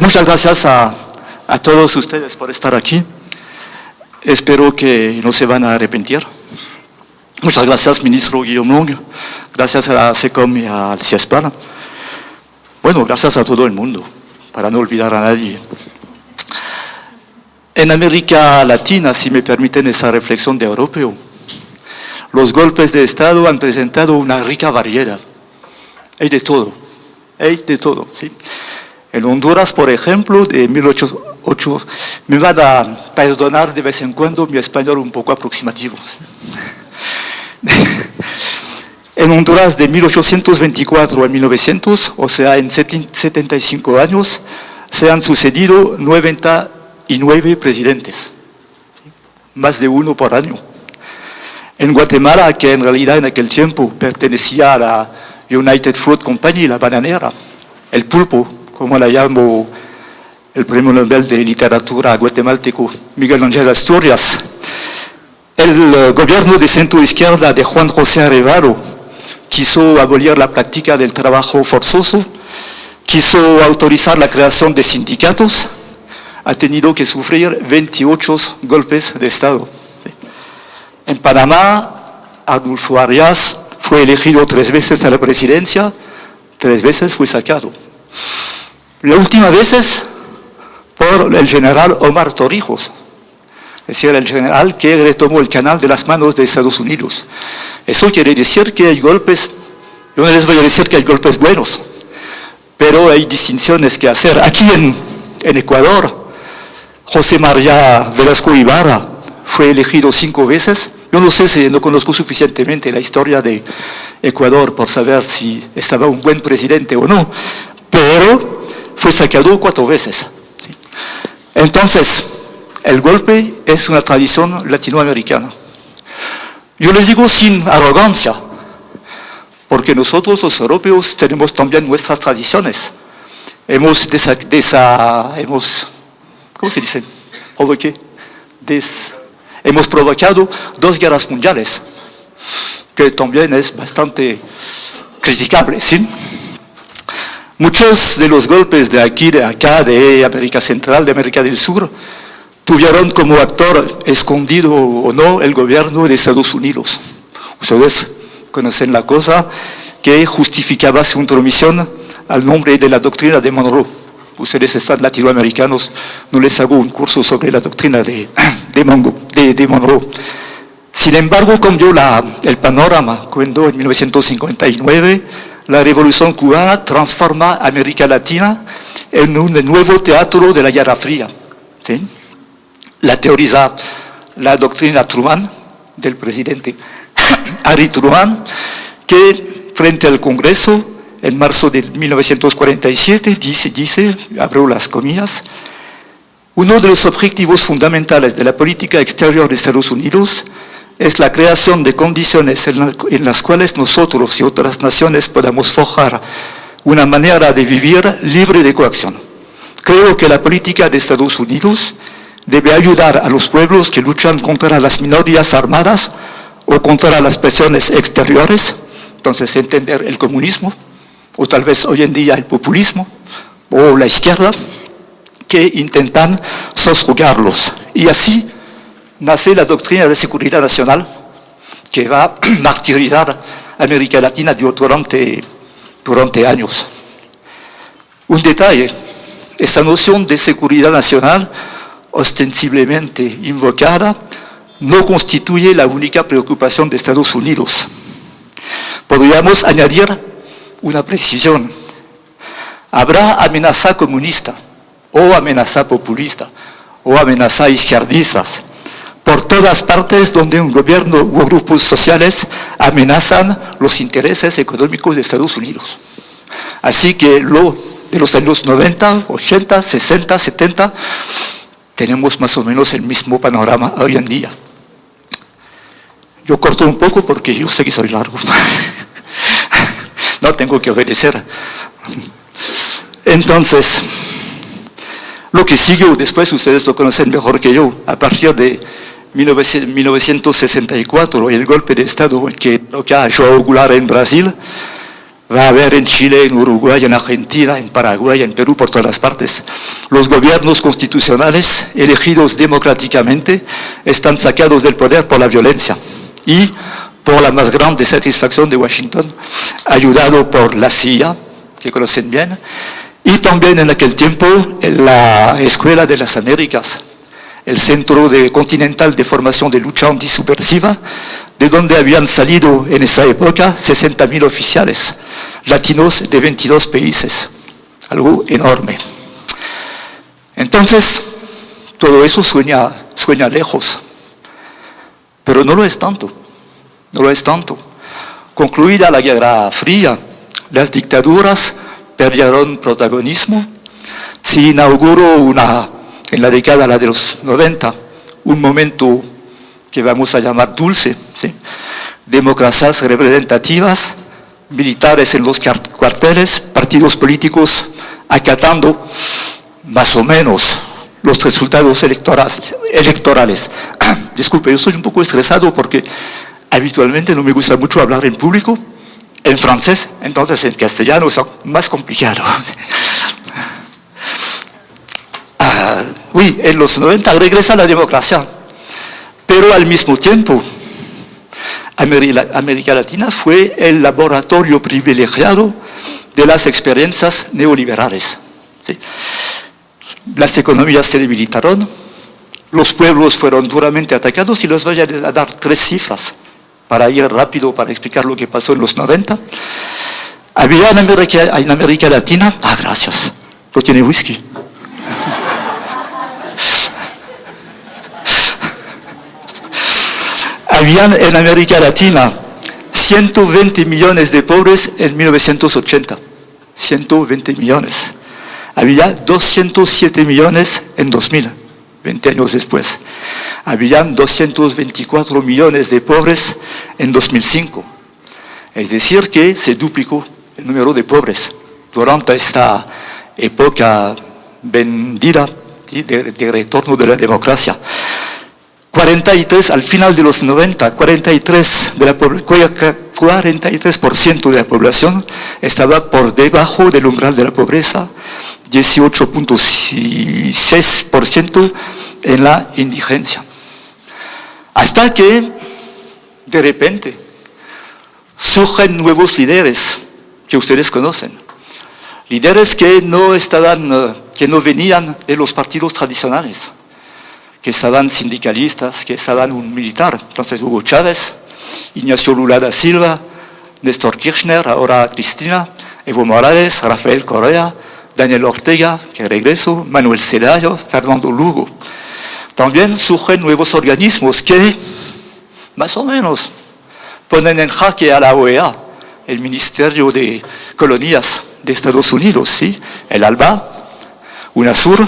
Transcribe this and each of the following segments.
muchas gracias a todos ustedes por estar aquí. Espero que no se van a arrepentir. Muchas gracias, ministro Guillaume Long. Gracias a la SECOM y al CIESPAN. Bueno, gracias a todo el mundo, para no olvidar a nadie. En América Latina, si me permiten esa reflexión de europeo, los golpes de Estado han presentado una rica variedad. Hay de todo, ¿sí? En Honduras, por ejemplo, de 1808, me van a perdonar de vez en cuando mi español un poco aproximativo. En Honduras, de 1824 a 1900, o sea, en 75 años, se han sucedido 99 presidentes, más de uno por año. En Guatemala, que en realidad en aquel tiempo pertenecía a la United Fruit Company, la bananera, el pulpo, como la llamó el premio Nobel de Literatura guatemalteco Miguel Ángel Asturias. El gobierno de centro-izquierda de Juan José Arevalo quiso abolir la práctica del trabajo forzoso, quiso autorizar la creación de sindicatos, ha tenido que sufrir 28 golpes de Estado. En Panamá, Adolfo Arias fue elegido 3 veces a la presidencia, 3 veces fue sacado. La última vez es por el general Omar Torrijos, es decir, el general que retomó el canal de las manos de Estados Unidos. Eso quiere decir que hay golpes, yo no les voy a decir que hay golpes buenos, pero hay distinciones que hacer. Aquí en Ecuador, José María Velasco Ibarra fue elegido 5 veces. Yo no sé si no conozco suficientemente la historia de Ecuador por saber si estaba un buen presidente o no, pero fue sacado 4 veces. ¿Sí? Entonces, el golpe es una tradición latinoamericana. Yo les digo sin arrogancia, porque nosotros los europeos tenemos también nuestras tradiciones. Hemos ¿cómo se dice? Hemos provocado 2 guerras mundiales, que también es bastante criticable, ¿sí? Muchos de los golpes de aquí, de acá, de América Central, de América del Sur, tuvieron como actor escondido o no el gobierno de Estados Unidos. Ustedes conocen la cosa que justificaba su intromisión al nombre de la doctrina de Monroe. Ustedes están latinoamericanos, no les hago un curso sobre la doctrina de Monroe. Sin embargo, cambió el panorama cuando en 1959 la Revolución Cubana transforma a América Latina en un nuevo teatro de la Guerra Fría. ¿Sí? La teoriza la doctrina Truman, del presidente Harry Truman, que frente al Congreso, en marzo de 1947, dice, abro las comillas, uno de los objetivos fundamentales de la política exterior de Estados Unidos es la creación de condiciones en las cuales nosotros y otras naciones podamos forjar una manera de vivir libre de coacción. Creo que la política de Estados Unidos debe ayudar a los pueblos que luchan contra las minorías armadas o contra las presiones exteriores, entonces entender el comunismo, o tal vez hoy en día el populismo, o la izquierda, que intentan soslayarlos. Y así nace la doctrina de seguridad nacional, que va a martirizar a América Latina durante años. Un detalle, esa noción de seguridad nacional, ostensiblemente invocada, no constituye la única preocupación de Estados Unidos. Podríamos añadir una precisión. Habrá amenaza comunista, o amenaza populista, o amenaza izquierdistas, por todas partes donde un gobierno o grupos sociales amenazan los intereses económicos de Estados Unidos. Así que de los años 90, 80, 60, 70, tenemos más o menos el mismo panorama hoy en día. Yo corto un poco porque yo sé que soy largo. No tengo que obedecer. Entonces, lo que siguió después, ustedes lo conocen mejor que yo, a partir de 1964, el golpe de Estado que toca a João Goulart en Brasil, Va a haber en Chile, en Uruguay, en Argentina, en Paraguay, en Perú, por todas partes. Los gobiernos constitucionales, elegidos democráticamente, están sacados del poder por la violencia y por la más grande satisfacción de Washington, ayudado por la CIA, que conocen bien, y también en aquel tiempo en la Escuela de las Américas, el Centro Continental de Formación de Lucha Antisubversiva, de donde habían salido en esa época 60.000 oficiales latinos de 22 países, algo enorme. Entonces, todo eso sueña lejos, pero no lo es tanto, no lo es tanto. Concluida la Guerra Fría, las dictaduras perdieron protagonismo, se inauguró en la década de los 90, un momento que vamos a llamar dulce, ¿sí? Democracias representativas, militares en los cuarteles, partidos políticos acatando más o menos los resultados electorales. Disculpe, yo estoy un poco estresado porque habitualmente no me gusta mucho hablar en público, en francés, entonces en castellano es más complicado. Sí, en los 90 regresa la democracia, pero al mismo tiempo América Latina fue el laboratorio privilegiado de las experiencias neoliberales. ¿Sí? Las economías se debilitaron, los pueblos fueron duramente atacados y les voy a dar 3 cifras para ir rápido para explicar lo que pasó en los 90. Había en América Latina, gracias, no tiene whisky. Habían en América Latina 120 millones de pobres en 1980. 120 millones. Había 207 millones en 2000, 20 años después. Habían 224 millones de pobres en 2005. Es decir, que se duplicó el número de pobres durante esta época bendita de retorno de la democracia. 43, al final de los 90, 43% de la población estaba por debajo del umbral de la pobreza, 18.6% en la indigencia. Hasta que, de repente, surgen nuevos líderes que ustedes conocen. Líderes que no venían de los partidos tradicionales, que estaban sindicalistas, que estaban un militar. Entonces Hugo Chávez, Ignacio Lula da Silva, Néstor Kirchner, ahora Cristina, Evo Morales, Rafael Correa, Daniel Ortega, que regresó, Manuel Zelaya, Fernando Lugo. También surgen nuevos organismos que, más o menos, ponen en jaque a la OEA, el Ministerio de Colonias de Estados Unidos, ¿sí? El ALBA, UNASUR,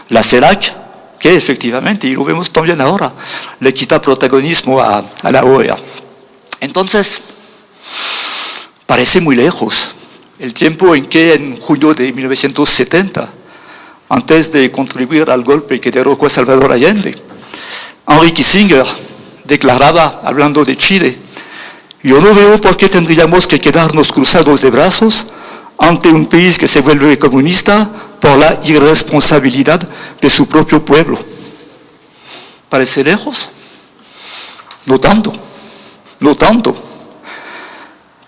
la CELAC, que efectivamente, y lo vemos también ahora, le quita protagonismo a la OEA. Entonces, parece muy lejos el tiempo en que en junio de 1970, antes de contribuir al golpe que derrocó a Salvador Allende, Henry Kissinger declaraba, hablando de Chile, yo no veo por qué tendríamos que quedarnos cruzados de brazos ante un país que se vuelve comunista por la irresponsabilidad de su propio pueblo. ¿Parece lejos? No tanto, no tanto.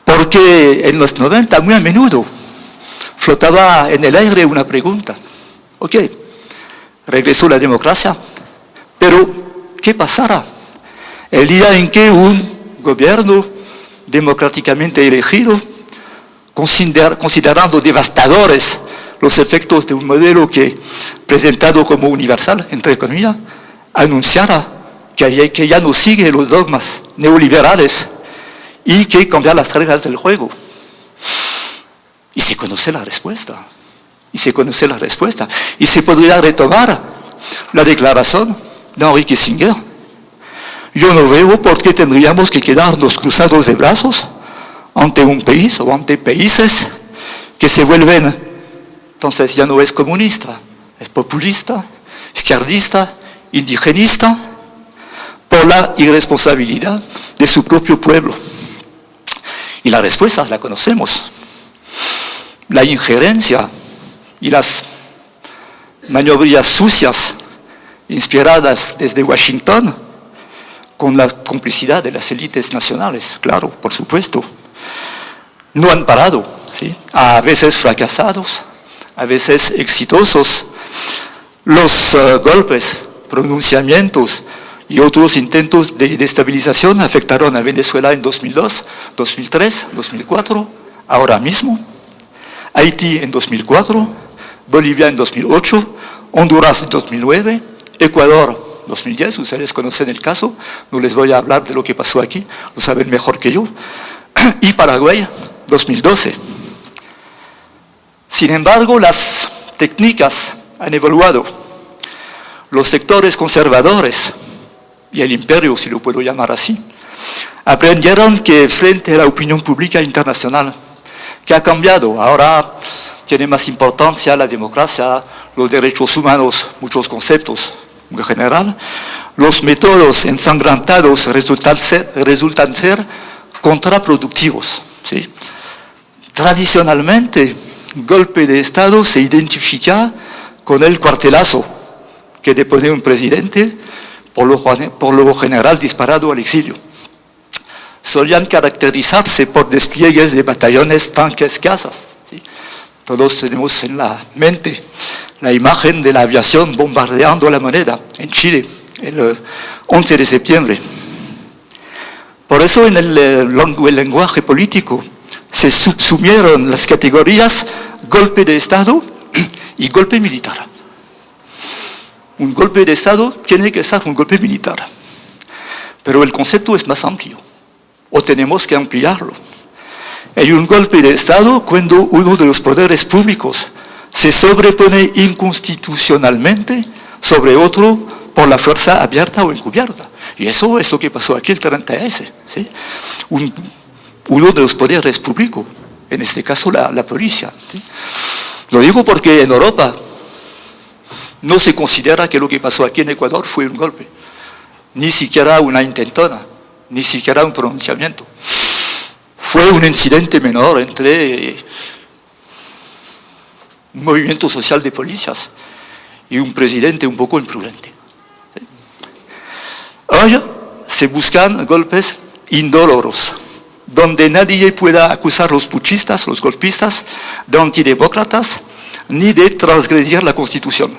Porque en los 90, muy a menudo, flotaba en el aire una pregunta. Ok, regresó la democracia, pero ¿qué pasará el día en que un gobierno democráticamente elegido, considerando devastadores los efectos de un modelo que, presentado como universal, entre comillas, anunciara que ya no sigue los dogmas neoliberales y que cambia las reglas del juego? Y se conoce la respuesta. Y se podría retomar la declaración de Henry Kissinger. Yo no veo por qué tendríamos que quedarnos cruzados de brazos ante un país o ante países que se vuelven, entonces ya no es comunista, es populista, izquierdista, indigenista, por la irresponsabilidad de su propio pueblo. Y la respuesta la conocemos. la injerencia y las maniobras sucias inspiradas desde Washington con la complicidad de las élites nacionales, claro, por supuesto, no han parado, ¿sí? A veces fracasados, a veces exitosos. Los golpes, pronunciamientos y otros intentos de destabilización afectaron a Venezuela en 2002, 2003, 2004, ahora mismo, Haití en 2004, Bolivia en 2008, Honduras en 2009, Ecuador 2010, ustedes conocen el caso, no les voy a hablar de lo que pasó aquí, lo saben mejor que yo, y Paraguay 2012. Sin embargo, las técnicas han evolucionado. Los sectores conservadores y el imperio, si lo puedo llamar así, aprendieron que frente a la opinión pública internacional, que ha cambiado, ahora tiene más importancia la democracia, los derechos humanos, muchos conceptos en general, los métodos ensanglantados resultan ser contraproductivos, ¿sí? Tradicionalmente, golpe de Estado se identifica con el cuartelazo que depone un presidente, por lo general disparado al exilio. Solían caracterizarse por despliegues de batallones, tanques, casas. ¿Sí? Todos tenemos en la mente la imagen de la aviación bombardeando la Moneda en Chile el 11 de septiembre. Por eso en el lenguaje político se subsumieron las categorías golpe de Estado y golpe militar. Un golpe de Estado tiene que ser un golpe militar, pero el concepto es más amplio, o tenemos que ampliarlo. Hay un golpe de Estado cuando uno de los poderes públicos se sobrepone inconstitucionalmente sobre otro por la fuerza abierta o encubierta. Y eso es lo que pasó aquí el 30S. ¿Sí? Uno de los poderes públicos, en este caso la policía. ¿Sí? Lo digo porque en Europa no se considera que lo que pasó aquí en Ecuador fue un golpe, ni siquiera una intentona, ni siquiera un pronunciamiento. Fue un incidente menor entre un movimiento social de policías y un presidente un poco imprudente. Hoy se buscan golpes indoloros, donde nadie pueda acusar a los puchistas, los golpistas, de antidemócratas, ni de transgredir la Constitución.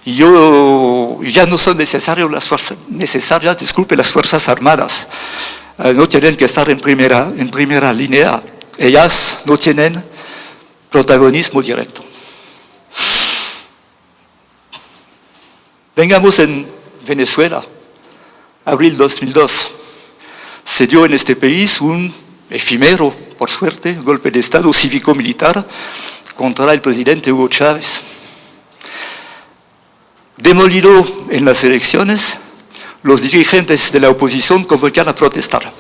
Ya no son necesarias las Fuerzas Armadas. No tienen que estar en primera línea. Ellas no tienen protagonismo directo. Vengamos en Venezuela, abril 2002. Se dio en este país un efímero, por suerte, golpe de Estado cívico-militar contra el presidente Hugo Chávez. Demolido en las elecciones, los dirigentes de la oposición convocaron a protestar.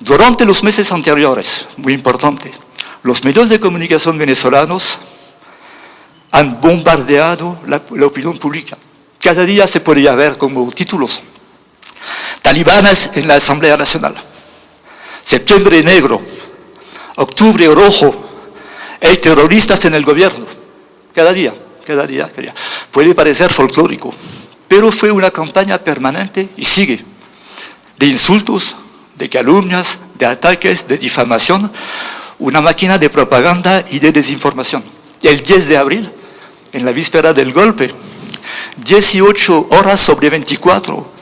Durante los meses anteriores, muy importante, los medios de comunicación venezolanos han bombardeado la opinión pública. Cada día se podía ver como títulos: talibanes en la Asamblea Nacional, septiembre negro, octubre rojo, hay terroristas en el gobierno. Cada día. Puede parecer folclórico, pero fue una campaña permanente y sigue, de insultos, de calumnias, de ataques, de difamación, una máquina de propaganda y de desinformación. El 10 de abril, en la víspera del golpe, 18 horas sobre 24,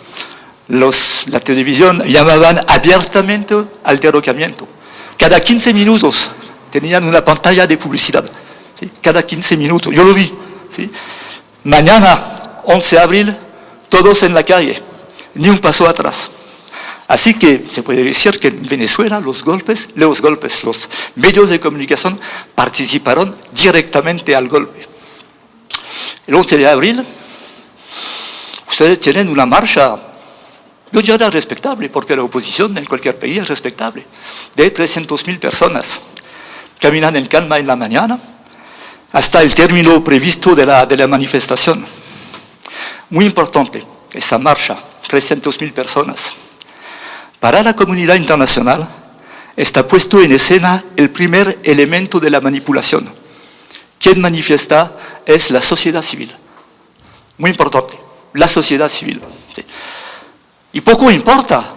la televisión llamaban abiertamente al derrocamiento. Cada 15 minutos tenían una pantalla de publicidad. ¿Sí? Cada 15 minutos, yo lo vi. ¿Sí? Mañana, 11 de abril, todos en la calle, ni un paso atrás. Así que se puede decir que en Venezuela los medios de comunicación participaron directamente al golpe. El 11 de abril, ustedes tienen una marcha, yo diría respetable, porque la oposición en cualquier país es respetable, de 300.000 personas. Caminan en calma en la mañana, hasta el término previsto de la manifestación. Muy importante, esta marcha, 300.000 personas. Para la comunidad internacional, está puesto en escena el primer elemento de la manipulación. Quien manifiesta es la sociedad civil. Muy importante, la sociedad civil. ¿Sí? Y poco importa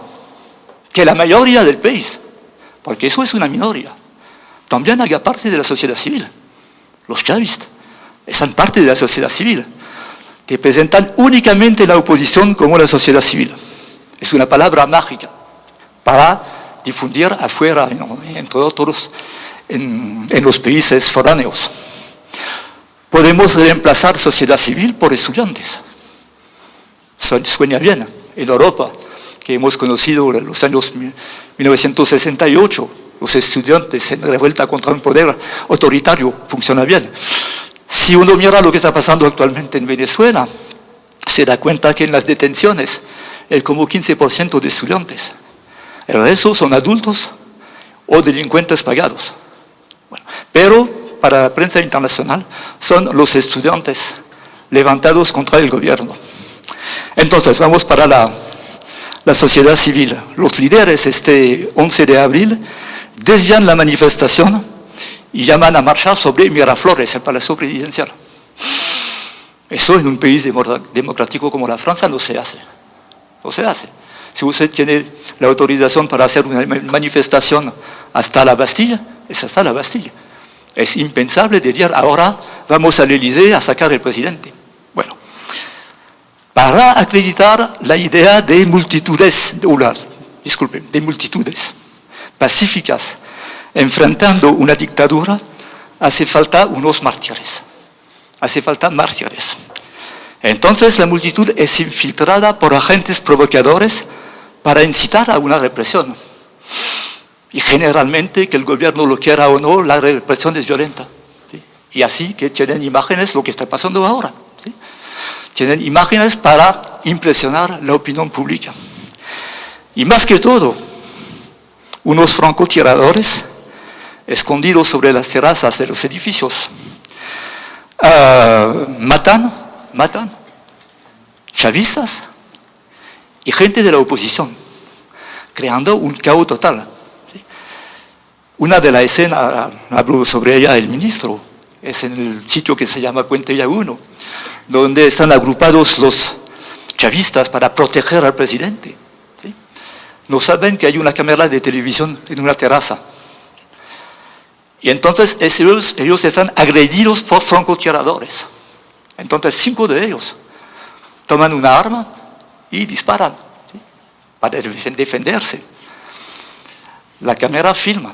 que la mayoría del país, porque eso es una minoría, también haga parte de la sociedad civil. Los chavistas son parte de la sociedad civil, que presentan únicamente la oposición como la sociedad civil. Es una palabra mágica para difundir afuera, entre otros, en los países foráneos. Podemos reemplazar sociedad civil por estudiantes. Suena bien. En Europa, que hemos conocido en los años 1968, los estudiantes en revuelta contra un poder autoritario, funciona bien. Si uno mira lo que está pasando actualmente en Venezuela, se da cuenta que en las detenciones hay como 15% de estudiantes. El resto son adultos o delincuentes pagados. Bueno, pero para la prensa internacional son los estudiantes levantados contra el gobierno. Entonces, vamos para la sociedad civil. Los líderes este 11 de abril desvían la manifestación y llaman a marchar sobre Miraflores, el Palacio Presidencial. Eso en un país democrático como la Francia no se hace. No se hace. Si usted tiene la autorización para hacer una manifestación hasta la Bastilla, es hasta la Bastilla. Es impensable decir ahora vamos al Élysée a sacar al presidente. Bueno, para acreditar la idea de multitudes, de multitudes pacíficas enfrentando una dictadura, hace falta unos mártires. Hace falta mártires. Entonces la multitud es infiltrada por agentes provocadores para incitar a una represión. Y generalmente, que el gobierno lo quiera o no, la represión es violenta. ¿Sí? Y así que tienen imágenes, lo que está pasando ahora. ¿Sí? Tienen imágenes para impresionar la opinión pública. Y más que todo, unos francotiradores escondidos sobre las terrazas de los edificios matan chavistas y gente de la oposición, creando un caos total. ¿Sí? Una de las escenas, habló sobre ella el ministro, es en el sitio que se llama Puente Llaguno, donde están agrupados los chavistas para proteger al presidente. ¿Sí? No saben que hay una cámara de televisión en una terraza. Y entonces ellos están agredidos por francotiradores. Entonces 5 de ellos toman una arma y disparan, ¿sí? Para defenderse. La cámara filma.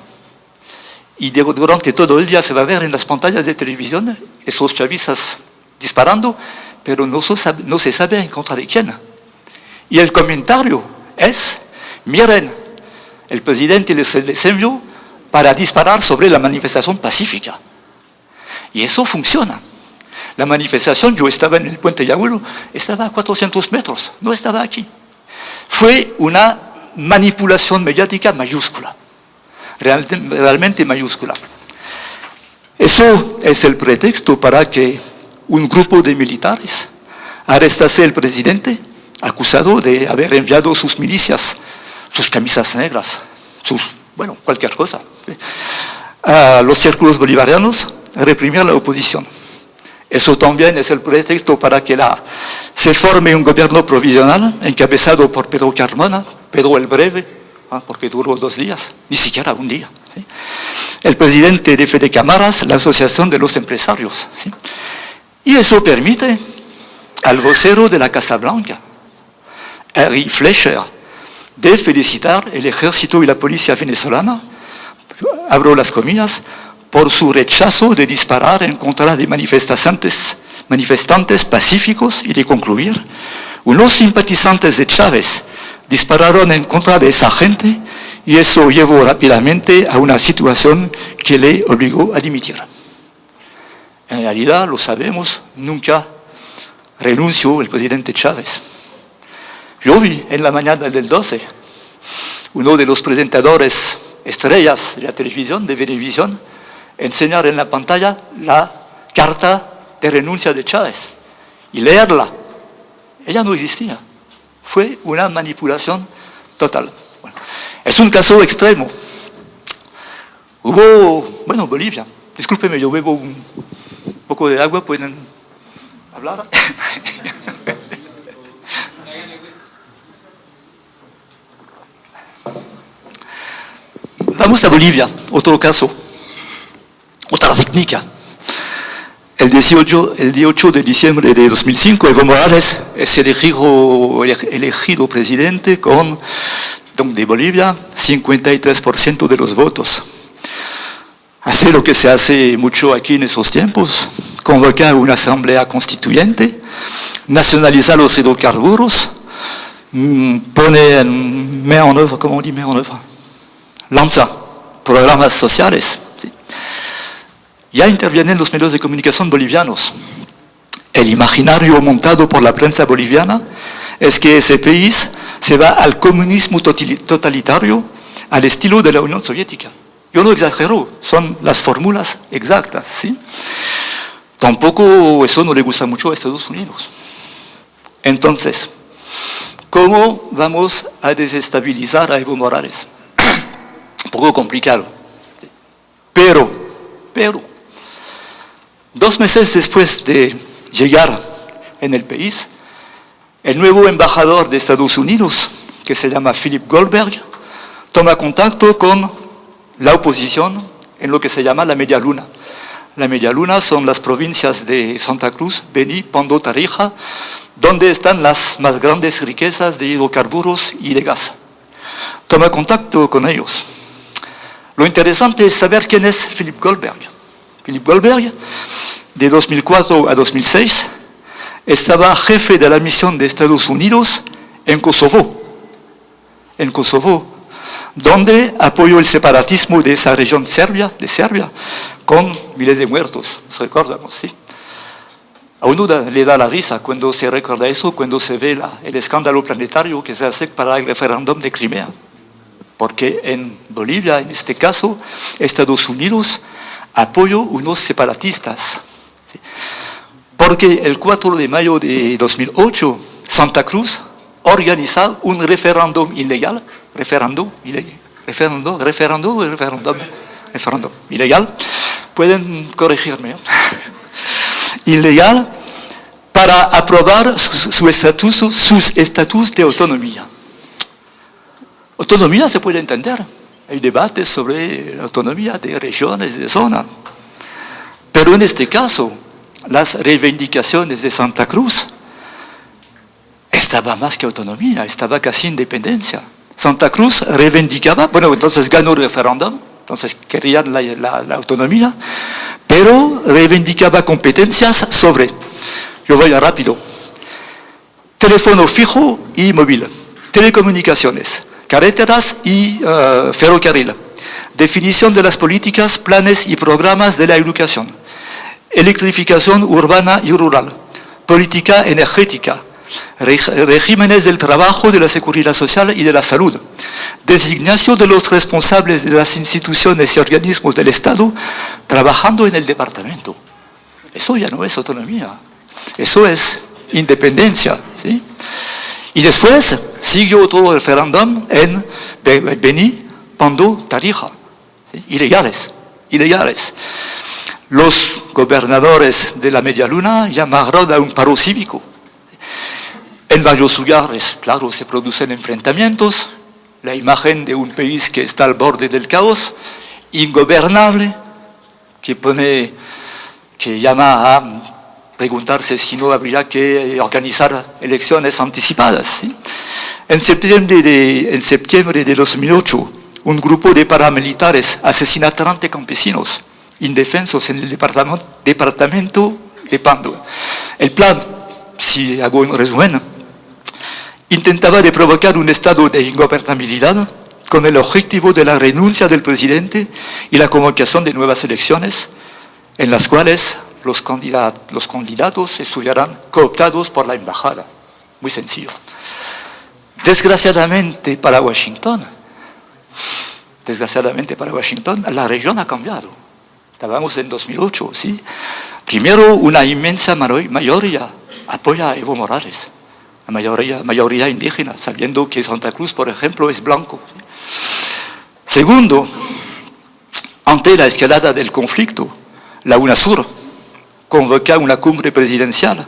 Y durante todo el día se va a ver en las pantallas de televisión esos chavistas disparando, pero no se sabe en contra de quién. Y el comentario es, miren, el presidente les envió para disparar sobre la manifestación pacífica. Y eso funciona. La manifestación, yo estaba en el Puente Llaguno, estaba a 400 metros, no estaba aquí. Fue una manipulación mediática mayúscula, realmente mayúscula. Eso es el pretexto para que un grupo de militares arrestase al presidente, acusado de haber enviado sus milicias, sus camisas negras, cualquier cosa, ¿sí? A los círculos bolivarianos, reprimir la oposición. Eso también es el pretexto para que se forme un gobierno provisional encabezado por Pedro Carmona, Pedro el Breve, porque duró 2 días, ni siquiera un día. ¿Sí? El presidente de Fede Cámaras, la Asociación de los Empresarios. ¿Sí? Y eso permite al vocero de la Casa Blanca, Henry Fleischer, de felicitar el ejército y la policía venezolana, abro las comillas, por su rechazo de disparar en contra de manifestantes pacíficos y de concluir, unos simpatizantes de Chávez dispararon en contra de esa gente y eso llevó rápidamente a una situación que le obligó a dimitir. En realidad, lo sabemos, nunca renunció el presidente Chávez. Yo vi en la mañana del 12 uno de los presentadores estrellas de la televisión, de Venevisión, enseñar en la pantalla la carta de renuncia de Chávez y leerla. Ella no existía. Fue una manipulación total. Bueno, es un caso extremo. Bueno, Bolivia. Discúlpeme, yo bebo un poco de agua, ¿pueden hablar? Vamos a Bolivia, otro caso, otra técnica. El 18 de diciembre de 2005, Evo Morales es elegido presidente de Bolivia, 53% de los votos. Hace lo que se hace mucho aquí en esos tiempos, convocar una asamblea constituyente, nacionalizar los hidrocarburos, pone en œuvre, ¿cómo dice en œuvre? Lanza programas sociales. ¿Sí? Ya intervienen los medios de comunicación bolivianos. El imaginario montado por la prensa boliviana es que ese país se va al comunismo totalitario al estilo de la Unión Soviética. Yo no exagero, son las fórmulas exactas. ¿Sí? Tampoco eso no le gusta mucho a Estados Unidos. Entonces, ¿cómo vamos a desestabilizar a Evo Morales? Un poco complicado. Pero, 2 meses después de llegar en el país, el nuevo embajador de Estados Unidos, que se llama Philip Goldberg, toma contacto con la oposición en lo que se llama la Media Luna. La Media Luna son las provincias de Santa Cruz, Beni, Pando, Tarija, donde están las más grandes riquezas de hidrocarburos y de gas. Toma contacto con ellos. Lo interesante es saber quién es Philip Goldberg. Philip Goldberg, de 2004 a 2006, estaba jefe de la misión de Estados Unidos en Kosovo, donde apoyó el separatismo de esa región de Serbia, con miles de muertos, nos recordamos, ¿sí? A uno le da la risa cuando se recuerda eso, cuando se ve el escándalo planetario que se hace para el referéndum de Crimea. Porque en Bolivia, en este caso, Estados Unidos apoyó unos separatistas. ¿Sí? Porque el 4 de mayo de 2008, Santa Cruz organizó un referéndum ilegal, ilegal, pueden corregirme, ilegal, para aprobar sus estatutos de autonomía. Autonomía se puede entender, hay debates sobre la autonomía de regiones, de zonas, pero en este caso, las reivindicaciones de Santa Cruz estaba más que autonomía, estaba casi independencia. Santa Cruz reivindicaba, bueno, entonces ganó el referéndum, entonces querían la autonomía, pero reivindicaba competencias sobre, yo voy rápido, teléfono fijo y móvil, telecomunicaciones, carreteras y ferrocarril, definición de las políticas, planes y programas de la educación, electrificación urbana y rural, política energética, regímenes del trabajo, de la seguridad social y de la salud, designación de los responsables de las instituciones y organismos del Estado trabajando en el departamento. Eso ya no es autonomía, eso es independencia. ¿Sí? Y después siguió otro referéndum en Beni, Pando, Tarija, ¿sí? Ilegales. Los gobernadores de la Media Luna llamaron a un paro cívico. En varios lugares, claro, se producen enfrentamientos, la imagen de un país que está al borde del caos, ingobernable, que llama a preguntarse si no habría que organizar elecciones anticipadas. ¿Sí? En septiembre de 2008, un grupo de paramilitares asesina a 30 campesinos indefensos en el departamento de Pando. El plan, si hago un resumen, intentaba de provocar un estado de ingobernabilidad con el objetivo de la renuncia del presidente y la convocación de nuevas elecciones en las cuales los candidatos estuvieran cooptados por la embajada. Muy sencillo. Desgraciadamente para Washington, la región ha cambiado. Estábamos en 2008, ¿sí? Primero, una inmensa mayoría apoya a Evo Morales. La mayoría indígena, sabiendo que Santa Cruz, por ejemplo, es blanco. ¿Sí? Segundo, ante la escalada del conflicto, la UNASUR convoca una cumbre presidencial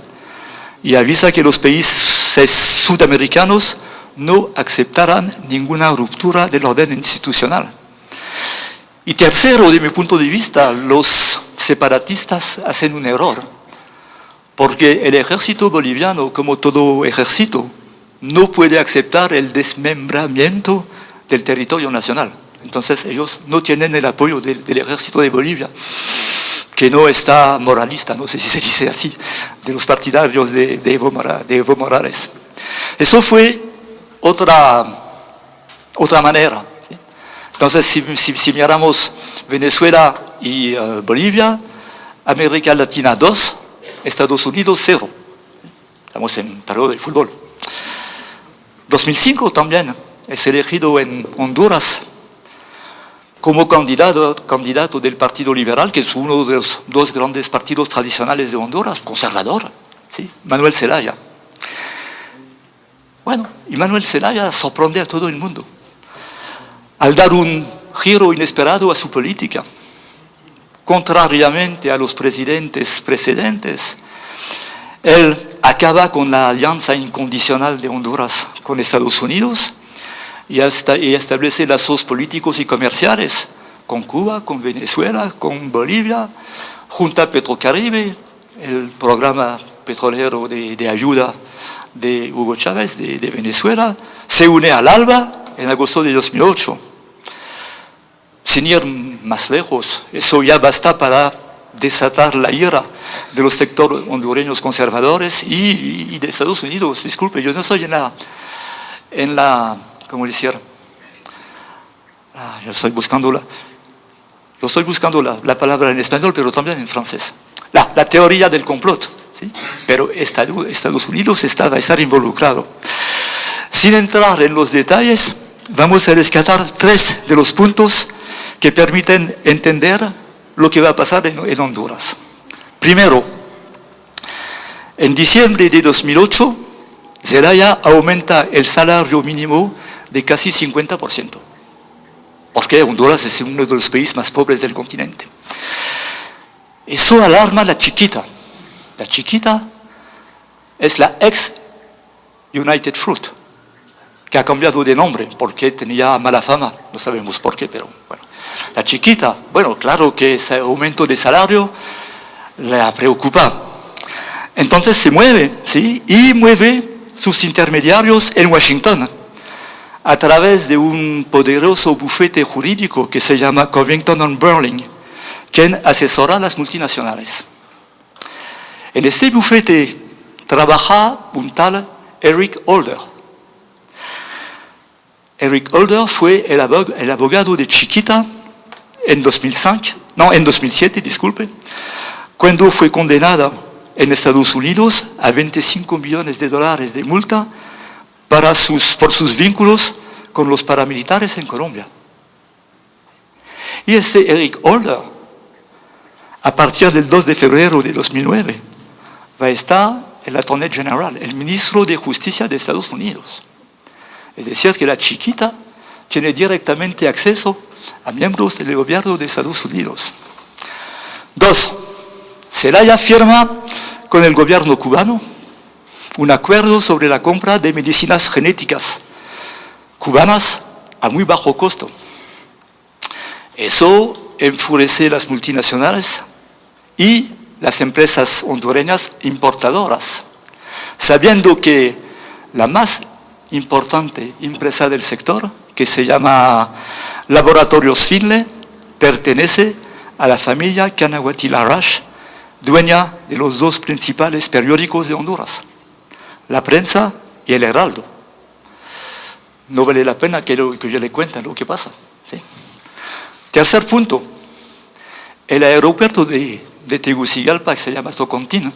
y avisa que los países sudamericanos no aceptarán ninguna ruptura del orden institucional. Y tercero, de mi punto de vista, los separatistas hacen un error, porque el ejército boliviano, como todo ejército, no puede aceptar el desmembramiento del territorio nacional. Entonces ellos no tienen el apoyo del ejército de Bolivia, que no está moralista, no sé si se dice así, de los partidarios de Evo Morales. Eso fue otra manera. ¿Sí? Entonces, si miramos Venezuela y Bolivia, América Latina 2, Estados Unidos 0. Estamos en periodo de fútbol. 2005 también es elegido en Honduras como candidato del Partido Liberal, que es uno de los dos grandes partidos tradicionales de Honduras, conservador, ¿sí? Manuel Zelaya. Bueno, y Manuel Zelaya sorprende a todo el mundo al dar un giro inesperado a su política. Contrariamente a los presidentes precedentes, él acaba con la alianza incondicional de Honduras con Estados Unidos y establece lazos políticos y comerciales con Cuba, con Venezuela, con Bolivia, junto a Petrocaribe, el programa petrolero de ayuda de Hugo Chávez de Venezuela, se une al ALBA en agosto de 2008. Sin ir más lejos, eso ya basta para desatar la ira de los sectores hondureños conservadores y de Estados Unidos. Disculpe, yo no soy en la ¿cómo decir? Yo estoy buscando la palabra en español, pero también en francés. La teoría del complot, ¿sí? Pero Estados Unidos va a estar involucrado. Sin entrar en los detalles, vamos a rescatar 3 de los puntos que permiten entender lo que va a pasar en Honduras. Primero, en diciembre de 2008, Zelaya aumenta el salario mínimo de casi 50%, porque Honduras es uno de los países más pobres del continente. Eso alarma a la Chiquita. La Chiquita es la ex United Fruit, que ha cambiado de nombre porque tenía mala fama, no sabemos por qué, pero bueno. La Chiquita, bueno, claro que ese aumento de salario la preocupa. Entonces se mueve, ¿sí? Y mueve sus intermediarios en Washington a través de un poderoso bufete jurídico que se llama Covington & Burling, quien asesora a las multinacionales. En este bufete trabaja un tal Eric Holder. Eric Holder fue el abogado de Chiquita en 2007, disculpe, cuando fue condenada en Estados Unidos a $25 millones de multa por sus vínculos con los paramilitares en Colombia. Y este Eric Holder, a partir del 2 de febrero de 2009, va a estar el Attorney General, el ministro de Justicia de Estados Unidos. Es decir, que la Chiquita tiene directamente acceso a miembros del gobierno de Estados Unidos. 2. Zelaya firma con el gobierno cubano un acuerdo sobre la compra de medicinas genéticas cubanas a muy bajo costo. Eso enfurece a las multinacionales y las empresas hondureñas importadoras, sabiendo que la más importante empresa del sector, que se llama Laboratorios Finlay, pertenece a la familia Canahuati Larash, dueña de los 2 principales periódicos de Honduras, La Prensa y El Heraldo. No vale la pena que yo le cuente lo que pasa, ¿sí? Tercer punto, el aeropuerto de Tegucigalpa, que se llama Tocontín,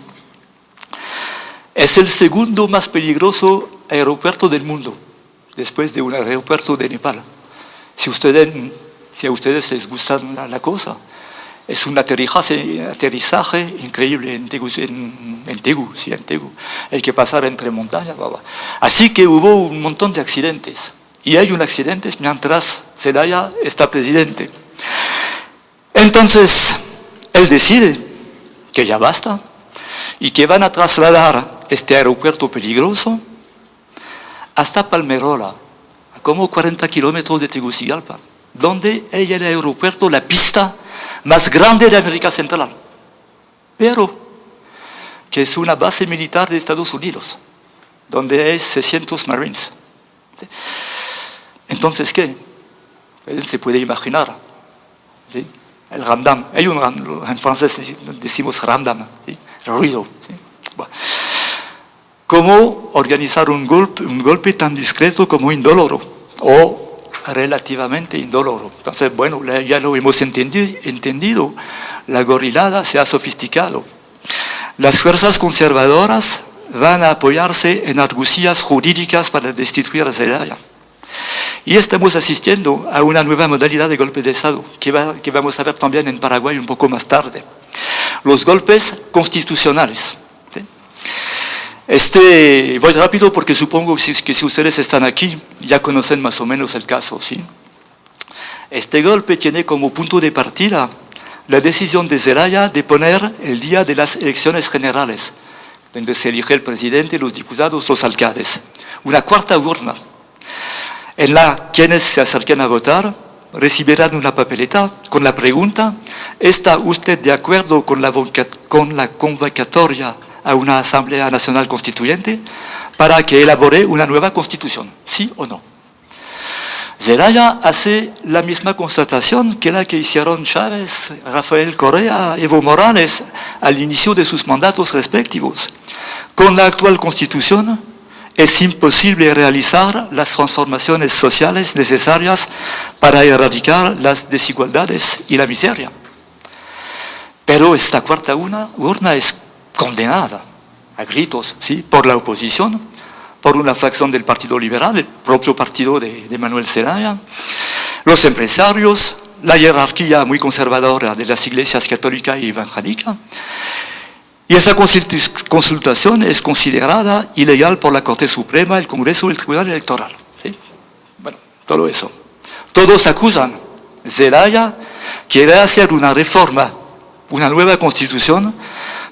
es el segundo más peligroso aeropuerto del mundo, después de un aeropuerto de Nepal. Si a ustedes les gusta la cosa, es un aterrizaje increíble en Tegu. Hay que pasar entre montañas. Así que hubo un montón de accidentes. Y hay un accidente mientras Zelaya está presidente. Entonces, él decide que ya basta y que van a trasladar este aeropuerto peligroso hasta Palmerola, a como 40 kilómetros de Tegucigalpa, donde hay el aeropuerto, la pista más grande de América Central, pero que es una base militar de Estados Unidos, donde hay 600 Marines. Entonces, ¿qué? Se puede imaginar, ¿sí? El ramdam, hay en francés decimos ramdam, ¿sí? El ruido. ¿Sí? Bueno. ¿Cómo organizar un golpe tan discreto como indoloro o relativamente indoloro? Entonces, bueno, ya lo hemos entendido, la gorilada se ha sofisticado. Las fuerzas conservadoras van a apoyarse en argucias jurídicas para destituir a Zelaya. Y estamos asistiendo a una nueva modalidad de golpe de Estado, que vamos a ver también en Paraguay un poco más tarde. Los golpes constitucionales. ¿Sí? Voy rápido porque supongo que si ustedes están aquí, ya conocen más o menos el caso. ¿Sí? Este golpe tiene como punto de partida la decisión de Zelaya de poner el día de las elecciones generales, donde se elige el presidente, los diputados, los alcaldes. Una cuarta urna, en la quienes se acerquen a votar recibirán una papeleta con la pregunta: ¿está usted de acuerdo con la convocatoria a una Asamblea Nacional Constituyente para que elabore una nueva Constitución? ¿Sí o no? Zelaya hace la misma constatación que la que hicieron Chávez, Rafael Correa, Evo Morales al inicio de sus mandatos respectivos. Con la actual Constitución es imposible realizar las transformaciones sociales necesarias para erradicar las desigualdades y la miseria. Pero esta cuarta urna es condenada a gritos, ¿sí? Por la oposición, por una fracción del Partido Liberal, el propio partido de Manuel Zelaya, los empresarios, la jerarquía muy conservadora de las iglesias católica y evangélica. Y esa consultación es considerada ilegal por la Corte Suprema, el Congreso y el Tribunal Electoral. ¿Sí? Bueno, todo eso. Todos acusan. Zelaya quiere hacer una reforma, una nueva constitución,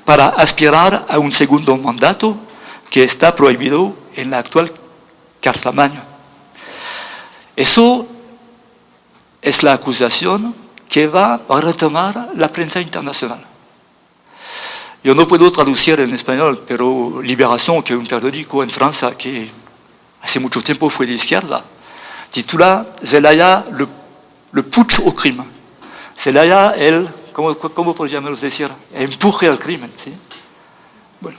para aspirar a un segundo mandato que está prohibido en la actual Carta Magna. Eso es la acusación que va a retomar la prensa internacional. Yo no puedo traducir en español, pero Libération, que es un periódico en Francia que hace mucho tiempo fue de izquierda, titula Zelaya le putsch au crimen. Zelaya, ¿cómo podríamos decir? Empuje al crimen. ¿Sí? Bueno,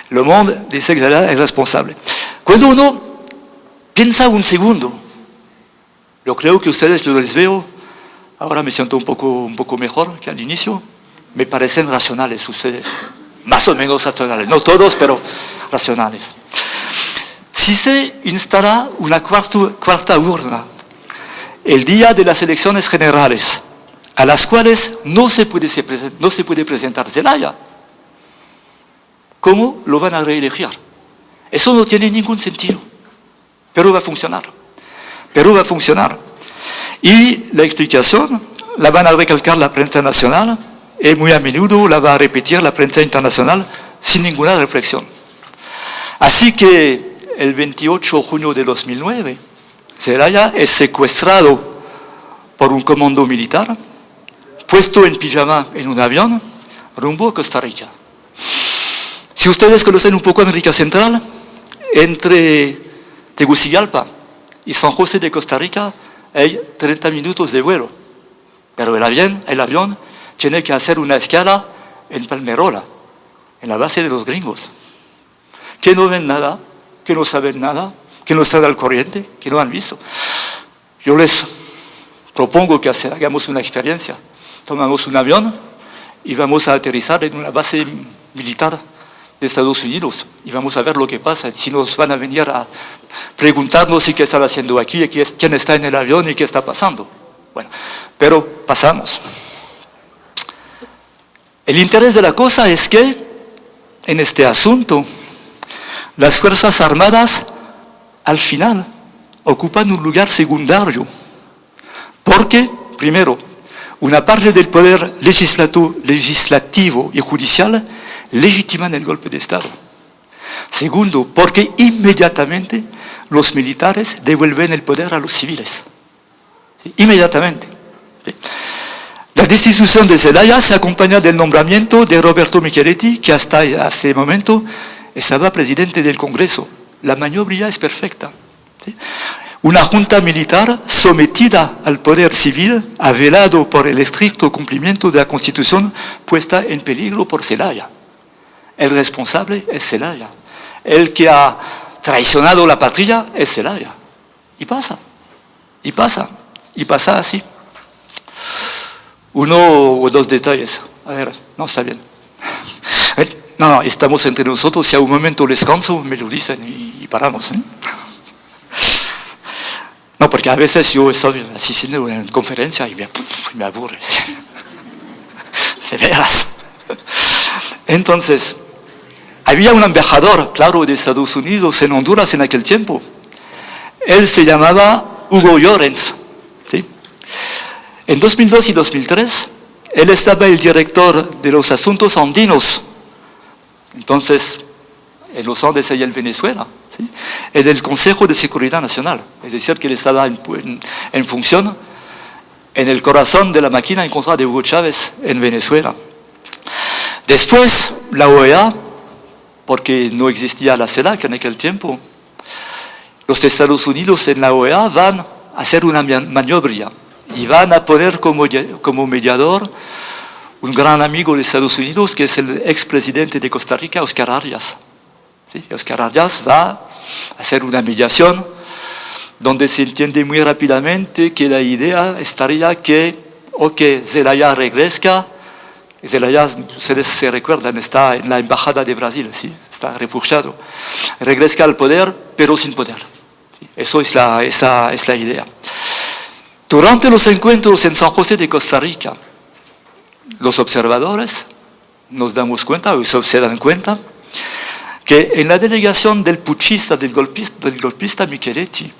Le Monde dice que Zelaya es responsable. Cuando uno piensa un segundo, yo creo que ustedes, yo les veo, ahora me siento un poco mejor que al inicio, me parecen racionales ustedes, más o menos racionales, no todos, pero racionales. Si se instala una cuarta urna el día de las elecciones generales, a las cuales no se puede presentar Zelaya, ¿cómo lo van a reelegir? Eso no tiene ningún sentido, pero va a funcionar. Y la explicación la van a recalcar la prensa nacional, y muy a menudo la va a repetir la prensa internacional sin ninguna reflexión. Así que el 28 de junio de 2009, Zelaya es secuestrado por un comando militar, puesto en pijama en un avión, rumbo a Costa Rica. Si ustedes conocen un poco América Central, entre Tegucigalpa y San José de Costa Rica hay 30 minutos de vuelo, pero el avión tiene que hacer una escala en Palmerola, en la base de los gringos, que no ven nada, que no saben nada, que no están al corriente, que no han visto. Yo les propongo que hagamos una experiencia. Tomamos un avión y vamos a aterrizar en una base militar de Estados Unidos y vamos a ver lo que pasa. Si nos van a venir a preguntarnos qué están haciendo aquí, quién está en el avión y qué está pasando. Bueno, pero pasamos. El interés de la cosa es que en este asunto las Fuerzas Armadas al final ocupan un lugar secundario. Porque, primero, una parte del poder legislativo y judicial legitiman el golpe de Estado. Segundo, porque inmediatamente los militares devuelven el poder a los civiles. ¿Sí? Inmediatamente. ¿Sí? La destitución de Zelaya se acompaña del nombramiento de Roberto Micheletti, que hasta ese momento estaba presidente del Congreso. La maniobra es perfecta. ¿Sí? Una junta militar sometida al poder civil ha velado por el estricto cumplimiento de la Constitución puesta en peligro por Zelaya. El responsable es Zelaya. El que ha traicionado la patria es Zelaya. Y pasa así. Uno o dos detalles. A ver, no está bien. No, estamos entre nosotros. Si a un momento les canso, me lo dicen y paramos. No, porque a veces yo estoy asistiendo a una conferencia y me aburre. Se veras. Entonces, había un embajador, claro, de Estados Unidos en Honduras en aquel tiempo. Él se llamaba Hugo Llorens. ¿Sí? En 2002 y 2003, él estaba el director de los asuntos andinos. Entonces, en los Andes y en Venezuela. ¿Sí? En el Consejo de Seguridad Nacional. Es decir, que él estaba en función en el corazón de la máquina en contra de Hugo Chávez en Venezuela. Después, la OEA, porque no existía la CELAC en aquel tiempo, los Estados Unidos en la OEA van a hacer una maniobra y van a poner como mediador un gran amigo de Estados Unidos, que es el expresidente de Costa Rica, Oscar Arias. ¿Sí? Oscar Arias va a hacer una mediación donde se entiende muy rápidamente que la idea estaría que Zelaya regresa. Zelaya, ustedes se recuerdan, está en la embajada de Brasil, ¿sí? Está refugiado. Regresa al poder, pero sin poder. ¿Sí? Esa es la idea. Durante los encuentros en San José de Costa Rica, los observadores nos damos cuenta, o se dan cuenta, que en la delegación del puchista, del golpista Micheletti,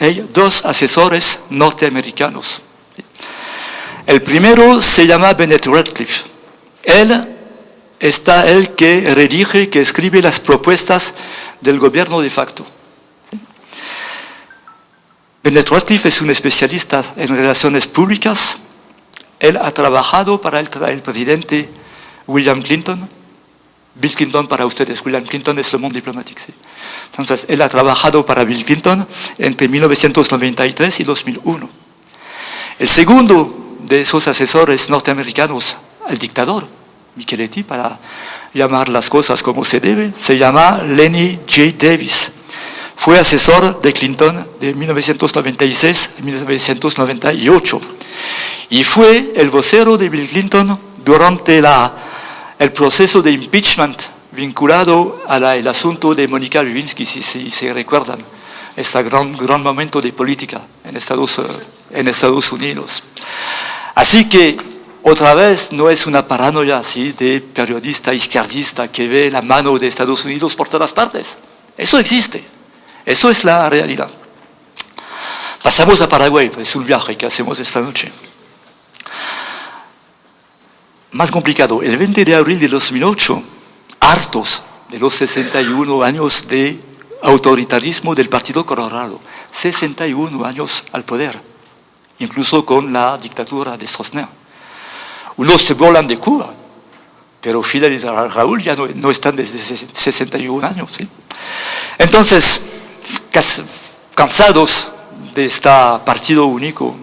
hay dos asesores norteamericanos. El primero se llama Bennett Ratcliffe. Él está el que redige, que escribe las propuestas del gobierno de facto. Bennett Ratcliffe es un especialista en relaciones públicas. Él ha trabajado para el presidente William Clinton. Bill Clinton para ustedes, William Clinton es Le Monde Diplomatique. ¿Sí? Entonces, él ha trabajado para Bill Clinton entre 1993 y 2001. El segundo de esos asesores norteamericanos al dictador, Micheletti, para llamar las cosas como se debe, se llama Lenny J. Davis. Fue asesor de Clinton de 1996 a 1998 y fue el vocero de Bill Clinton durante el proceso de impeachment vinculado al asunto de Mónica Lewinsky, si se recuerdan, este gran momento de política en Estados Unidos. Así que, otra vez, no es una paranoia así de periodista izquierdista que ve la mano de Estados Unidos por todas partes. Eso existe. Eso es la realidad. Pasamos a Paraguay, pues es un viaje que hacemos esta noche. Más complicado, el 20 de abril de 2008, hartos de los 61 años de autoritarismo del Partido Colorado, 61 años al poder, incluso con la dictadura de Stroessner. Unos se burlan de Cuba, pero Fidel y Raúl ya no están desde 61 años. ¿Sí? Entonces, cansados de este partido único,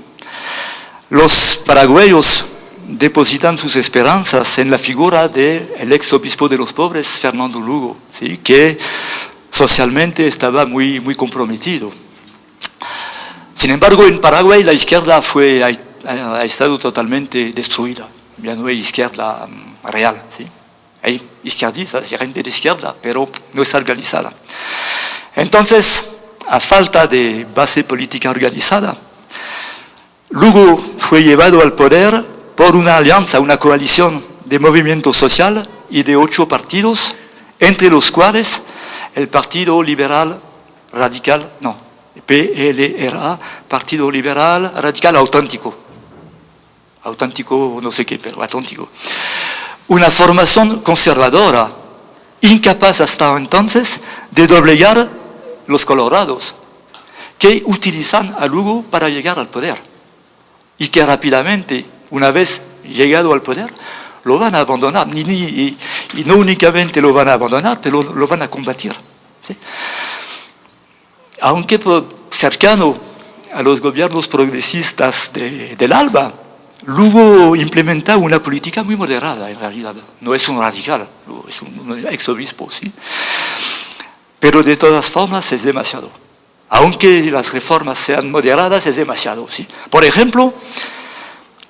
los paraguayos depositan sus esperanzas en la figura del ex obispo de los pobres, Fernando Lugo, ¿sí? Que socialmente estaba muy comprometido. Sin embargo, en Paraguay la izquierda ha estado totalmente destruida. Ya no hay izquierda real. ¿Sí? Hay izquierdistas, hay gente de izquierda, pero no está organizada. Entonces, a falta de base política organizada, Lugo fue llevado al poder por una alianza, una coalición de movimiento social y de 8 partidos, entre los cuales el Partido Liberal Radical, PLRA, Partido Liberal Radical Auténtico. auténtico, no sé qué, pero auténtico. Una formación conservadora, incapaz hasta entonces de doblegar los colorados, que utilizan a Lugo para llegar al poder. Y que rápidamente, una vez llegado al poder, lo van a abandonar. Y no únicamente lo van a abandonar, pero lo van a combatir. ¿Sí? Aunque cercano a los gobiernos progresistas del ALBA, Lugo implementa una política muy moderada, en realidad. No es un radical, es un exobispo, ¿sí? Pero de todas formas es demasiado. Aunque las reformas sean moderadas, es demasiado, ¿sí? Por ejemplo,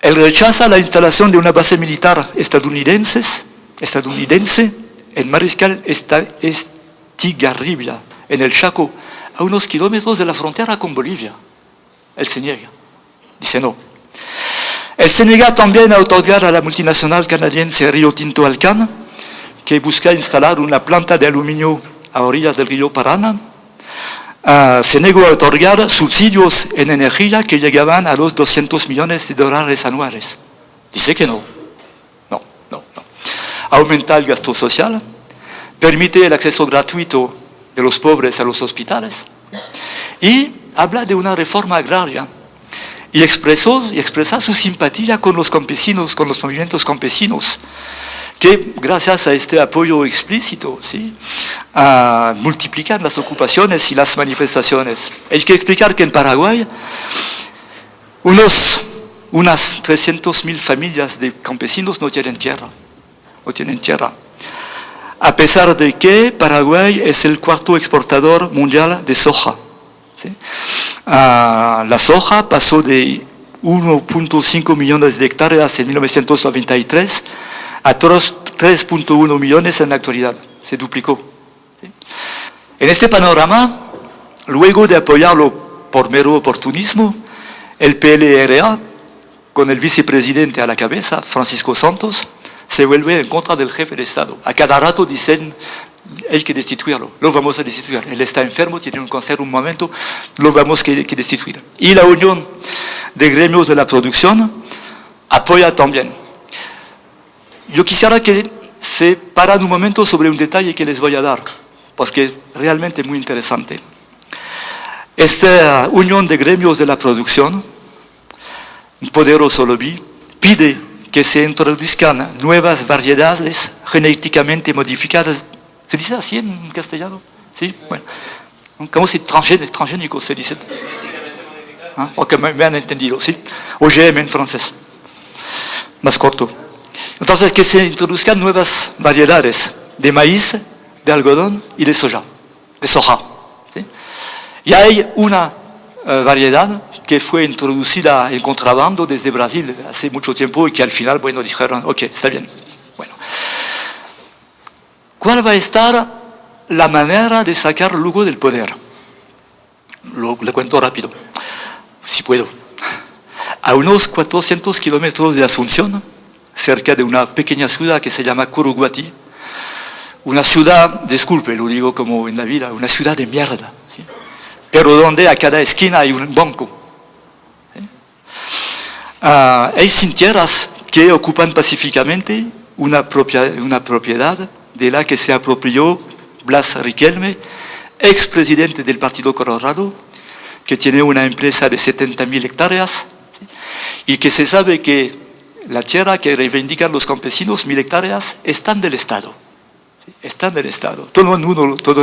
él rechaza la instalación de una base militar estadounidense en Mariscal Estigarribia, en el Chaco, a unos kilómetros de la frontera con Bolivia. Él se niega, dice no. Él se niega también a otorgar a la multinacional canadiense Rio Tinto Alcan, que busca instalar una planta de aluminio a orillas del río Paraná. Se negó a otorgar subsidios en energía que llegaban a los $200 millones anuales. Dice que no. No. Aumenta el gasto social, permite el acceso gratuito de los pobres a los hospitales y habla de una reforma agraria y expresa su simpatía con los campesinos, con los movimientos campesinos, que gracias a este apoyo explícito, ¿sí?, multiplican las ocupaciones y las manifestaciones. Hay que explicar que en Paraguay unas 300.000 familias de campesinos no tienen tierra. A pesar de que Paraguay es el cuarto exportador mundial de soja. ¿Sí? La soja pasó de 1.5 millones de hectáreas en 1993 a 3.1 millones en la actualidad. Se duplicó. ¿Sí? En este panorama, luego de apoyarlo por mero oportunismo, el PLRA, con el vicepresidente a la cabeza, Francisco Santos, se vuelve en contra del jefe de Estado. A cada rato dicen, hay que destituirlo, lo vamos a destituir. Él está enfermo, tiene un cáncer un momento, lo vamos a destituir. Y la Unión de Gremios de la Producción apoya también. Yo quisiera que se paran un momento sobre un detalle que les voy a dar, porque es realmente muy interesante. Esta Unión de Gremios de la Producción, un poderoso lobby, pide que se introduzcan nuevas variedades genéticamente modificadas. ¿Se dice así en castellano? ¿Sí? Bueno. ¿Cómo se dice? Transgénico se dice. ¿Ah? Ok, me han entendido, ¿sí? OGM en francés. Más corto. Entonces, que se introduzcan nuevas variedades de maíz, de algodón y de soja. ¿Sí? Y hay una variedad que fue introducida en contrabando desde Brasil hace mucho tiempo y que al final, bueno, dijeron, ok, está bien. Bueno. ¿Cuál va a estar la manera de sacar Lugo del poder? Le cuento rápido, si puedo. A unos 400 kilómetros de Asunción, cerca de una pequeña ciudad que se llama Curuguati, una ciudad, disculpe, lo digo como en la vida, una ciudad de mierda, ¿sí?, pero donde a cada esquina hay un banco. ¿Sí? Hay sin tierras que ocupan pacíficamente una propiedad de la que se apropió Blas Riquelme, expresidente del Partido Colorado, que tiene una empresa de 70.000 hectáreas, ¿sí?, y que se sabe que la tierra que reivindican los campesinos, 1.000 hectáreas, están del Estado. ¿Sí? Están del Estado. Todo el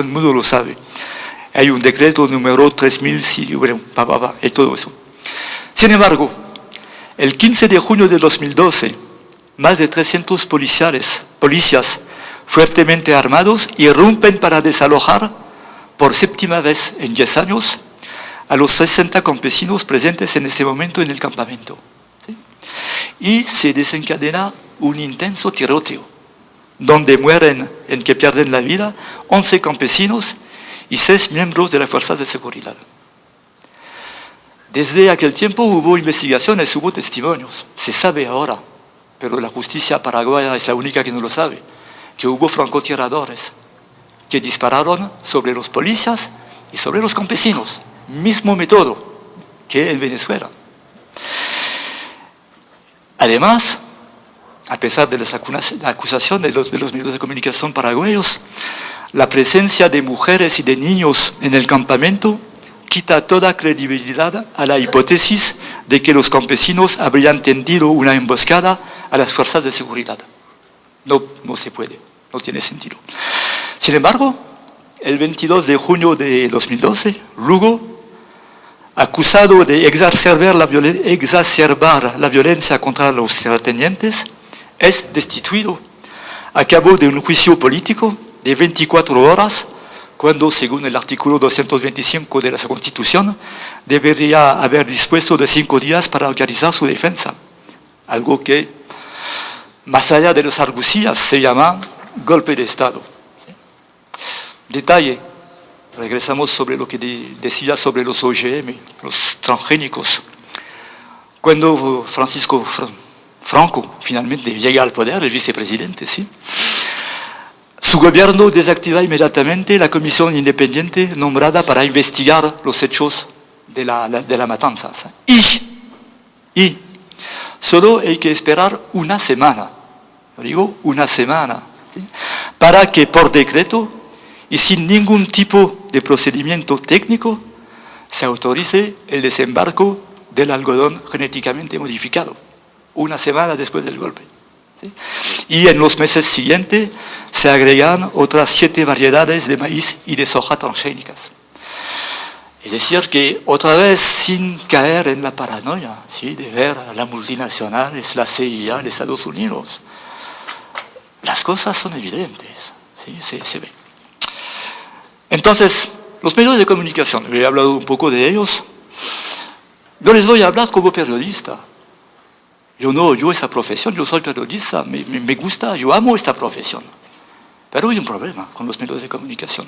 mundo lo sabe. Hay un decreto número 3000, sí, bueno, y todo eso. Sin embargo, el 15 de junio de 2012, más de 300 policías fuertemente armados irrumpen para desalojar por séptima vez en 10 años a los 60 campesinos presentes en ese momento en el campamento. ¿Sí? Y se desencadena un intenso tiroteo, donde mueren, en que pierden la vida, 11 campesinos y 6 miembros de las fuerzas de seguridad. Desde aquel tiempo hubo investigaciones, hubo testimonios. Se sabe ahora, pero la justicia paraguaya es la única que no lo sabe, que hubo francotiradores que dispararon sobre los policías y sobre los campesinos. Mismo método que en Venezuela. Además, a pesar de las acusaciones de los medios de comunicación paraguayos, la presencia de mujeres y de niños en el campamento quita toda credibilidad a la hipótesis de que los campesinos habrían tendido una emboscada a las fuerzas de seguridad. No se puede, no tiene sentido. Sin embargo, el 22 de junio de 2012, Lugo, acusado de exacerbar la violencia contra los terratenientes, es destituido a cabo de un juicio político de 24 horas, cuando, según el artículo 225 de la Constitución, debería haber dispuesto de 5 días para organizar su defensa. Algo que, más allá de las argucias, se llama golpe de Estado. Detalle, regresamos sobre lo que decía sobre los OGM, los transgénicos. Cuando Franco finalmente llega al poder, el vicepresidente, ¿sí? Su gobierno desactiva inmediatamente la comisión independiente nombrada para investigar los hechos de la matanza. Y solo hay que esperar una semana, digo una semana, ¿sí? Para que por decreto y sin ningún tipo de procedimiento técnico se autorice el desembarco del algodón genéticamente modificado, una semana después del golpe. ¿Sí? Y en los meses siguientes se agregan otras 7 variedades de maíz y de soja transgénicas. Es decir, que otra vez, sin caer en la paranoia, ¿sí?, de ver a la multinacional, es la CIA de Estados Unidos, las cosas son evidentes, ¿sí? Se ve. Entonces, los medios de comunicación, he hablado un poco de ellos, yo les voy a hablar como periodista. Yo no odio esa profesión, yo soy periodista, me gusta, yo amo esta profesión. Pero hay un problema con los medios de comunicación.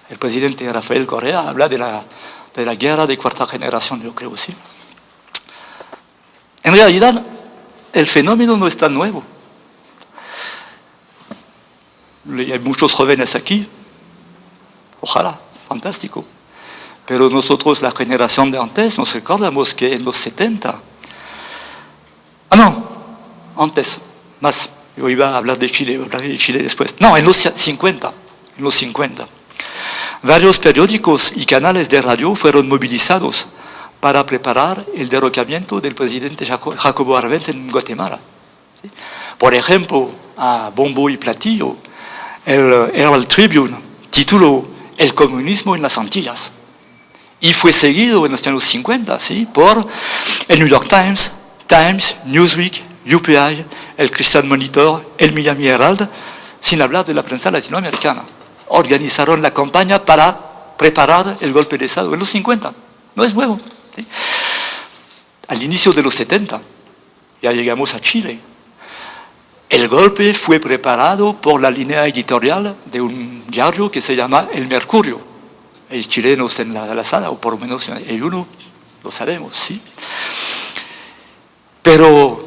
El presidente Rafael Correa habla de la guerra de cuarta generación, yo creo, sí. En realidad, el fenómeno no es tan nuevo. Hay muchos jóvenes aquí, ojalá, fantástico. Pero nosotros, la generación de antes, nos recordamos que en los 70, antes, más, yo iba a hablar de Chile, hablaré de Chile después. No, en los 50, varios periódicos y canales de radio fueron movilizados para preparar el derrocamiento del presidente Jacobo Arbenz en Guatemala. ¿Sí? Por ejemplo, a bombo y platillo, el Herald Tribune tituló El comunismo en las Antillas. Y fue seguido en los años 50, ¿sí?, por el New York Times, Newsweek, UPI, el Christian Monitor, el Miami Herald, sin hablar de la prensa latinoamericana. Organizaron la campaña para preparar el golpe de Estado en los 50. No es nuevo, ¿sí? Al inicio de los 70, ya llegamos a Chile. El golpe fue preparado por la línea editorial de un diario que se llama El Mercurio. Hay chilenos en la sala, o por lo menos hay uno, lo sabemos, ¿sí? Pero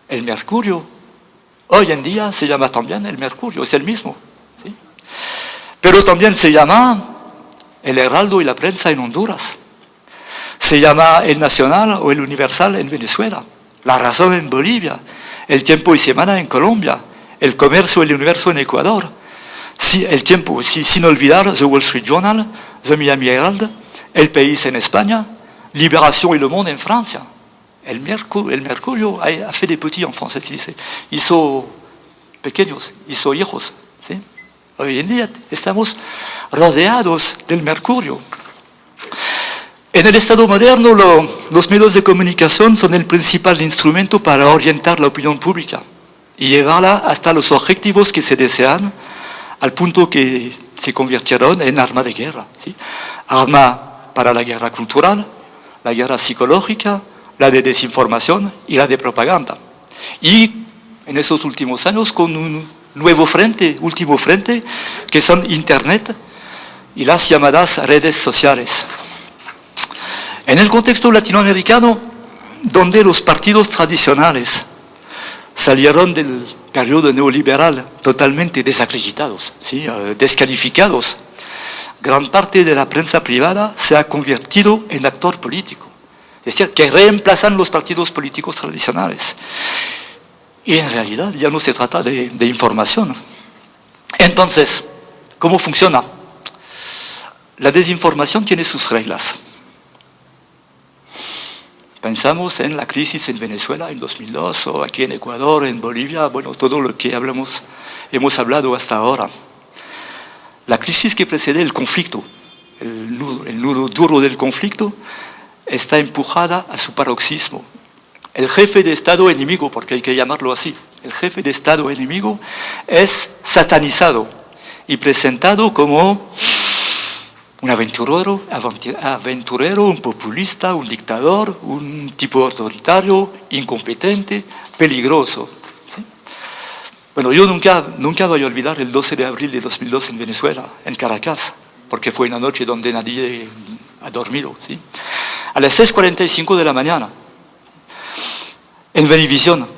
el Mercurio, hoy en día se llama también el Mercurio, es el mismo, ¿sí? Pero también se llama el Heraldo y la Prensa en Honduras. Se llama el Nacional o el Universal en Venezuela, La Razón en Bolivia, El Tiempo y Semana en Colombia, El Comercio y el Universo en Ecuador, sí, El Tiempo, sí, sin olvidar The Wall Street Journal, The Miami Herald, El País en España, Libération y Le Monde en Francia. El Mercurio a fait des petits en France, hizo pequeños, hizo hijos, ¿sí? Hoy en día estamos rodeados del Mercurio. En el Estado moderno, los medios de comunicación son el principal instrumento para orientar la opinión pública y llevarla hasta los objetivos que se desean, al punto que se convirtieron en arma de guerra, ¿sí? Arma para la guerra cultural, la guerra psicológica, la de desinformación y la de propaganda. Y en esos últimos años con un último frente, que son Internet y las llamadas redes sociales. En el contexto latinoamericano, donde los partidos tradicionales salieron del periodo neoliberal totalmente desacreditados, ¿sí?, descalificados, gran parte de la prensa privada se ha convertido en actor político. Es decir, que reemplazan los partidos políticos tradicionales. Y en realidad ya no se trata de información. Entonces, ¿cómo funciona? La desinformación tiene sus reglas. Pensamos en la crisis en Venezuela en 2002, o aquí en Ecuador, en Bolivia, bueno, todo lo que hemos hablado hasta ahora. La crisis que precede el conflicto, el nudo duro del conflicto, está empujada a su paroxismo. El jefe de Estado enemigo, porque hay que llamarlo así, el jefe de Estado enemigo es satanizado y presentado como un aventurero, un populista, un dictador, un tipo autoritario, incompetente, peligroso. ¿Sí? Bueno, yo nunca voy a olvidar el 12 de abril de 2002 en Venezuela, en Caracas, porque fue una noche donde nadie ha dormido. ¿Sí? A las 6:45 de la mañana, en Venevisión,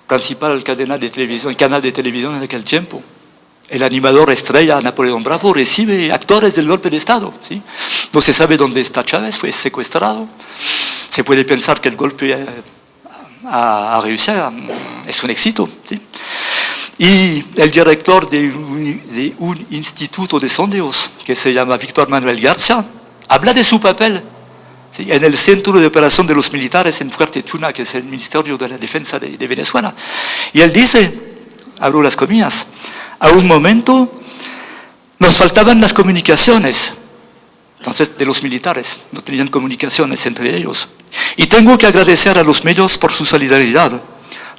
principal canal de televisión en aquel tiempo, el animador estrella Napoleón Bravo recibe actores del golpe de Estado. ¿Sí? No se sabe dónde está Chávez, fue secuestrado. Se puede pensar que el golpe a reusir, es un éxito. ¿Sí? Y el director de un instituto de sondeos, que se llama Víctor Manuel García, habla de su papel, ¿sí?, en el centro de operación de los militares en Fuerte Tuna, que es el Ministerio de la Defensa de Venezuela. Y él dice, abro las comillas, a un momento nos faltaban las comunicaciones. Entonces, de los militares, no tenían comunicaciones entre ellos. Y tengo que agradecer a los medios por su solidaridad,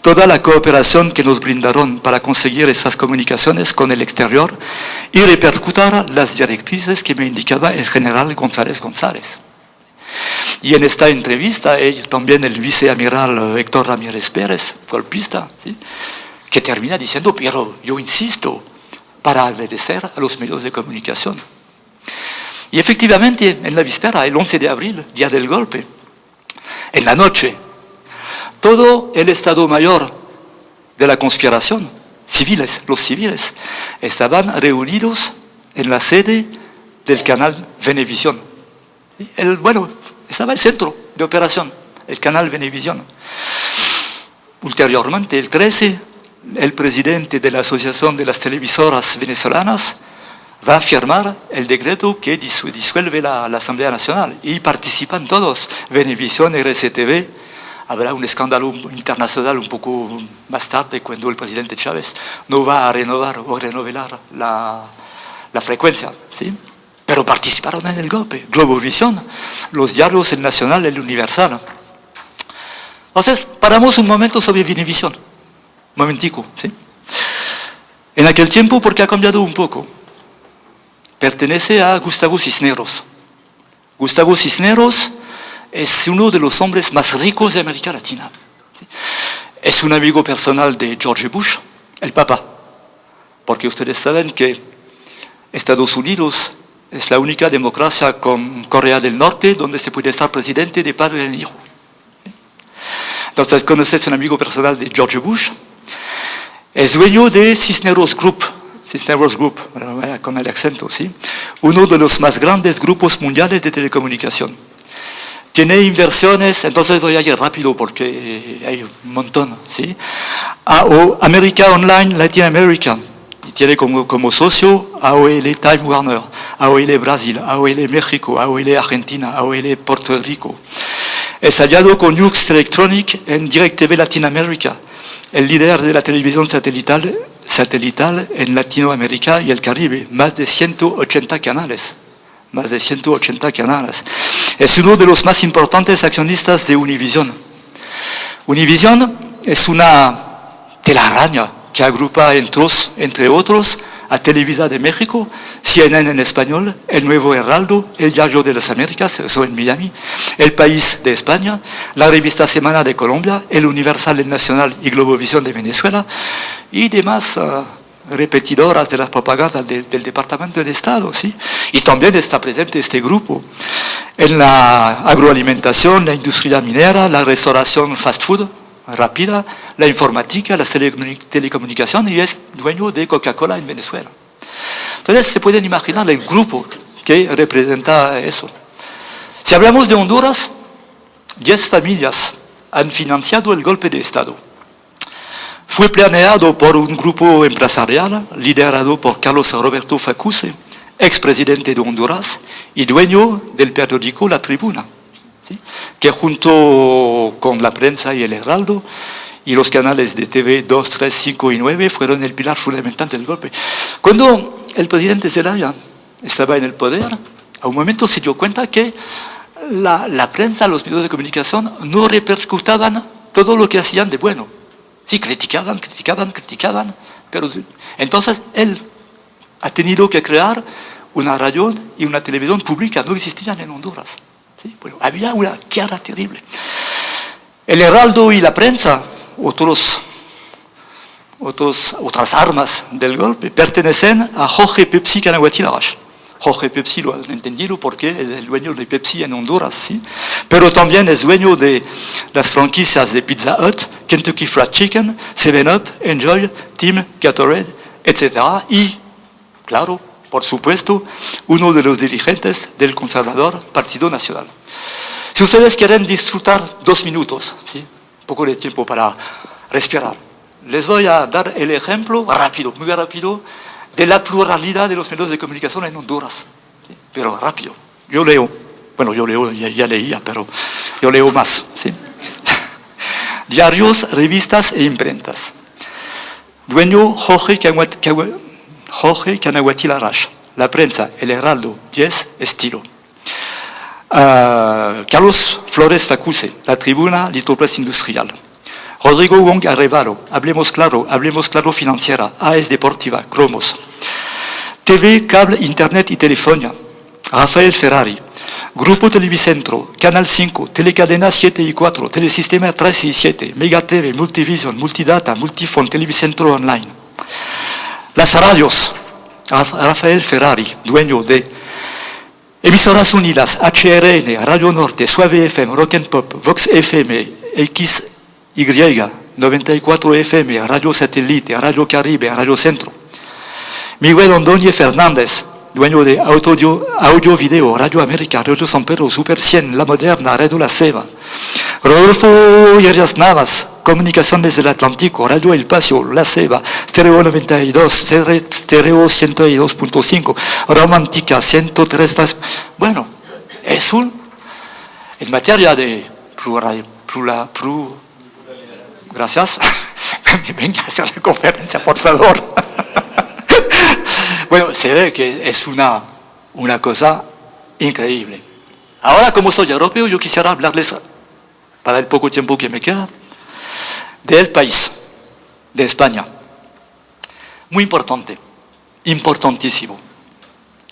toda la cooperación que nos brindaron para conseguir esas comunicaciones con el exterior y repercutir las directrices que me indicaba el general González González. Y en esta entrevista, también el viceamiral Héctor Ramírez Pérez, golpista, ¿sí?, que termina diciendo, pero yo insisto, para agradecer a los medios de comunicación. Y efectivamente, en la víspera, el 11 de abril, día del golpe, en la noche, todo el Estado Mayor de la conspiración, los civiles, estaban reunidos en la sede del canal Venevisión. Estaba el centro de operación, el canal Venevisión. Ulteriormente, el 13, el presidente de la Asociación de las Televisoras Venezolanas va a firmar el decreto que disuelve la Asamblea Nacional y participan todos, Venevisión, RCTV. Habrá un escándalo internacional un poco más tarde cuando el presidente Chávez no va a renovar o renovelar la frecuencia, ¿sí? Pero participaron en el golpe. Globovisión, los diarios, el Nacional, el Universal. Entonces, paramos un momento sobre Venevisión. Momentico, ¿sí? En aquel tiempo, porque ha cambiado un poco, pertenece a Gustavo Cisneros. Gustavo Cisneros es uno de los hombres más ricos de América Latina. ¿Sí? Es un amigo personal de George Bush, el Papa, porque ustedes saben que Estados Unidos es la única democracia con Corea del Norte donde se puede estar presidente de padre en hijo. ¿Sí? Entonces, conoces un amigo personal de George Bush. Es dueño de Cisneros Group, con el acento, ¿sí? Uno de los más grandes grupos mundiales de telecomunicación. Tiene inversiones, entonces voy a ir rápido porque hay un montón, ¿sí? América Online, Latin America, y tiene como socio AOL Time Warner, AOL Brasil, AOL México, AOL Argentina, AOL Puerto Rico. Es aliado con Hughes Electronic en DirecTV Latinoamérica, el líder de la televisión satelital en Latinoamérica y el Caribe, más de 180 canales. Es uno de los más importantes accionistas de Univision. Univision es una telaraña que agrupa entre otros a Televisa de México, CNN en español, El Nuevo Heraldo, El Diario de las Américas, eso en Miami, El País de España, la Revista Semana de Colombia, El Universal, El Nacional y Globovisión de Venezuela y demás repetidoras de las propagandas del Departamento de Estado, ¿sí? Y también está presente este grupo en la agroalimentación, la industria minera, la restauración fast food rápida, la informática, las telecomunicaciones, y es dueño de Coca-Cola en Venezuela. Entonces se pueden imaginar el grupo que representa eso. Si hablamos de Honduras, 10 familias han financiado el golpe de Estado. Fue planeado por un grupo empresarial liderado por Carlos Roberto Facuse, expresidente de Honduras y dueño del periódico La Tribuna, ¿sí? Que junto con la prensa y el Heraldo y los canales de TV 2, 3, 5 y 9 fueron el pilar fundamental del golpe. Cuando el presidente Zelaya estaba en el poder, a un momento se dio cuenta que la prensa, los medios de comunicación no repercutaban todo lo que hacían de bueno. Sí, criticaban, pero entonces él ha tenido que crear una radio y una televisión pública, no existían en Honduras. ¿Sí? Bueno, había una guerra terrible. El Heraldo y la prensa, otras armas del golpe, pertenecen a Jorge Pepsi Canahuatl Larache. Jorge Pepsi lo han entendido porque es el dueño de Pepsi en Honduras, ¿sí? Pero también es dueño de las franquicias de Pizza Hut, Kentucky Fried Chicken, 7-Up, Enjoy, Team, Gatorade, etc. Y, claro, por supuesto, uno de los dirigentes del conservador Partido Nacional. Si ustedes quieren disfrutar 2 minutos, ¿sí? Un poco de tiempo para respirar, les voy a dar el ejemplo rápido, muy rápido, de la pluralidad de los medios de comunicación en Honduras. ¿Sí? Pero rápido. Yo leo, ya leía, pero yo leo más. ¿Sí? Diarios, revistas e imprentas. Dueño Jorge Canahuatl Larache. La prensa, El Heraldo, Yes, Estilo. Carlos Flores Facuse, La Tribuna, Litopress Industrial. Rodrigo Wong Arevalo, Hablemos Claro Financiera, AES Deportiva, Cromos. TV, Cable, Internet y Telefonía, Rafael Ferrari. Grupo Televicentro, Canal 5, Telecadena 7 y 4, Telesistema 3 y 7, Mega TV, Multivision, Multidata, Multifon, Televicentro Online. Las radios, Rafael Ferrari, dueño de Emisoras Unidas, HRN, Radio Norte, Suave FM, Rock and Pop, Vox FM, XY, 94 FM, Radio Satélite, Radio Caribe, Radio Centro. Miguel Ordóñez Fernández, dueño de Audio Video, Radio América, Radio San Pedro, Super 100, La Moderna, Radio La Ceba. Rodolfo Arias Navas, Comunicaciones del Atlántico, Radio El Paseo, La Ceba, Stereo 92, Stereo 102.5, Romántica 103. Bueno, es en materia de gracias. Venga a hacer la conferencia, por favor. Bueno, se ve que es una cosa increíble. Ahora, como soy europeo, yo quisiera hablarles, para el poco tiempo que me queda, del país, de España. Muy importante, importantísimo.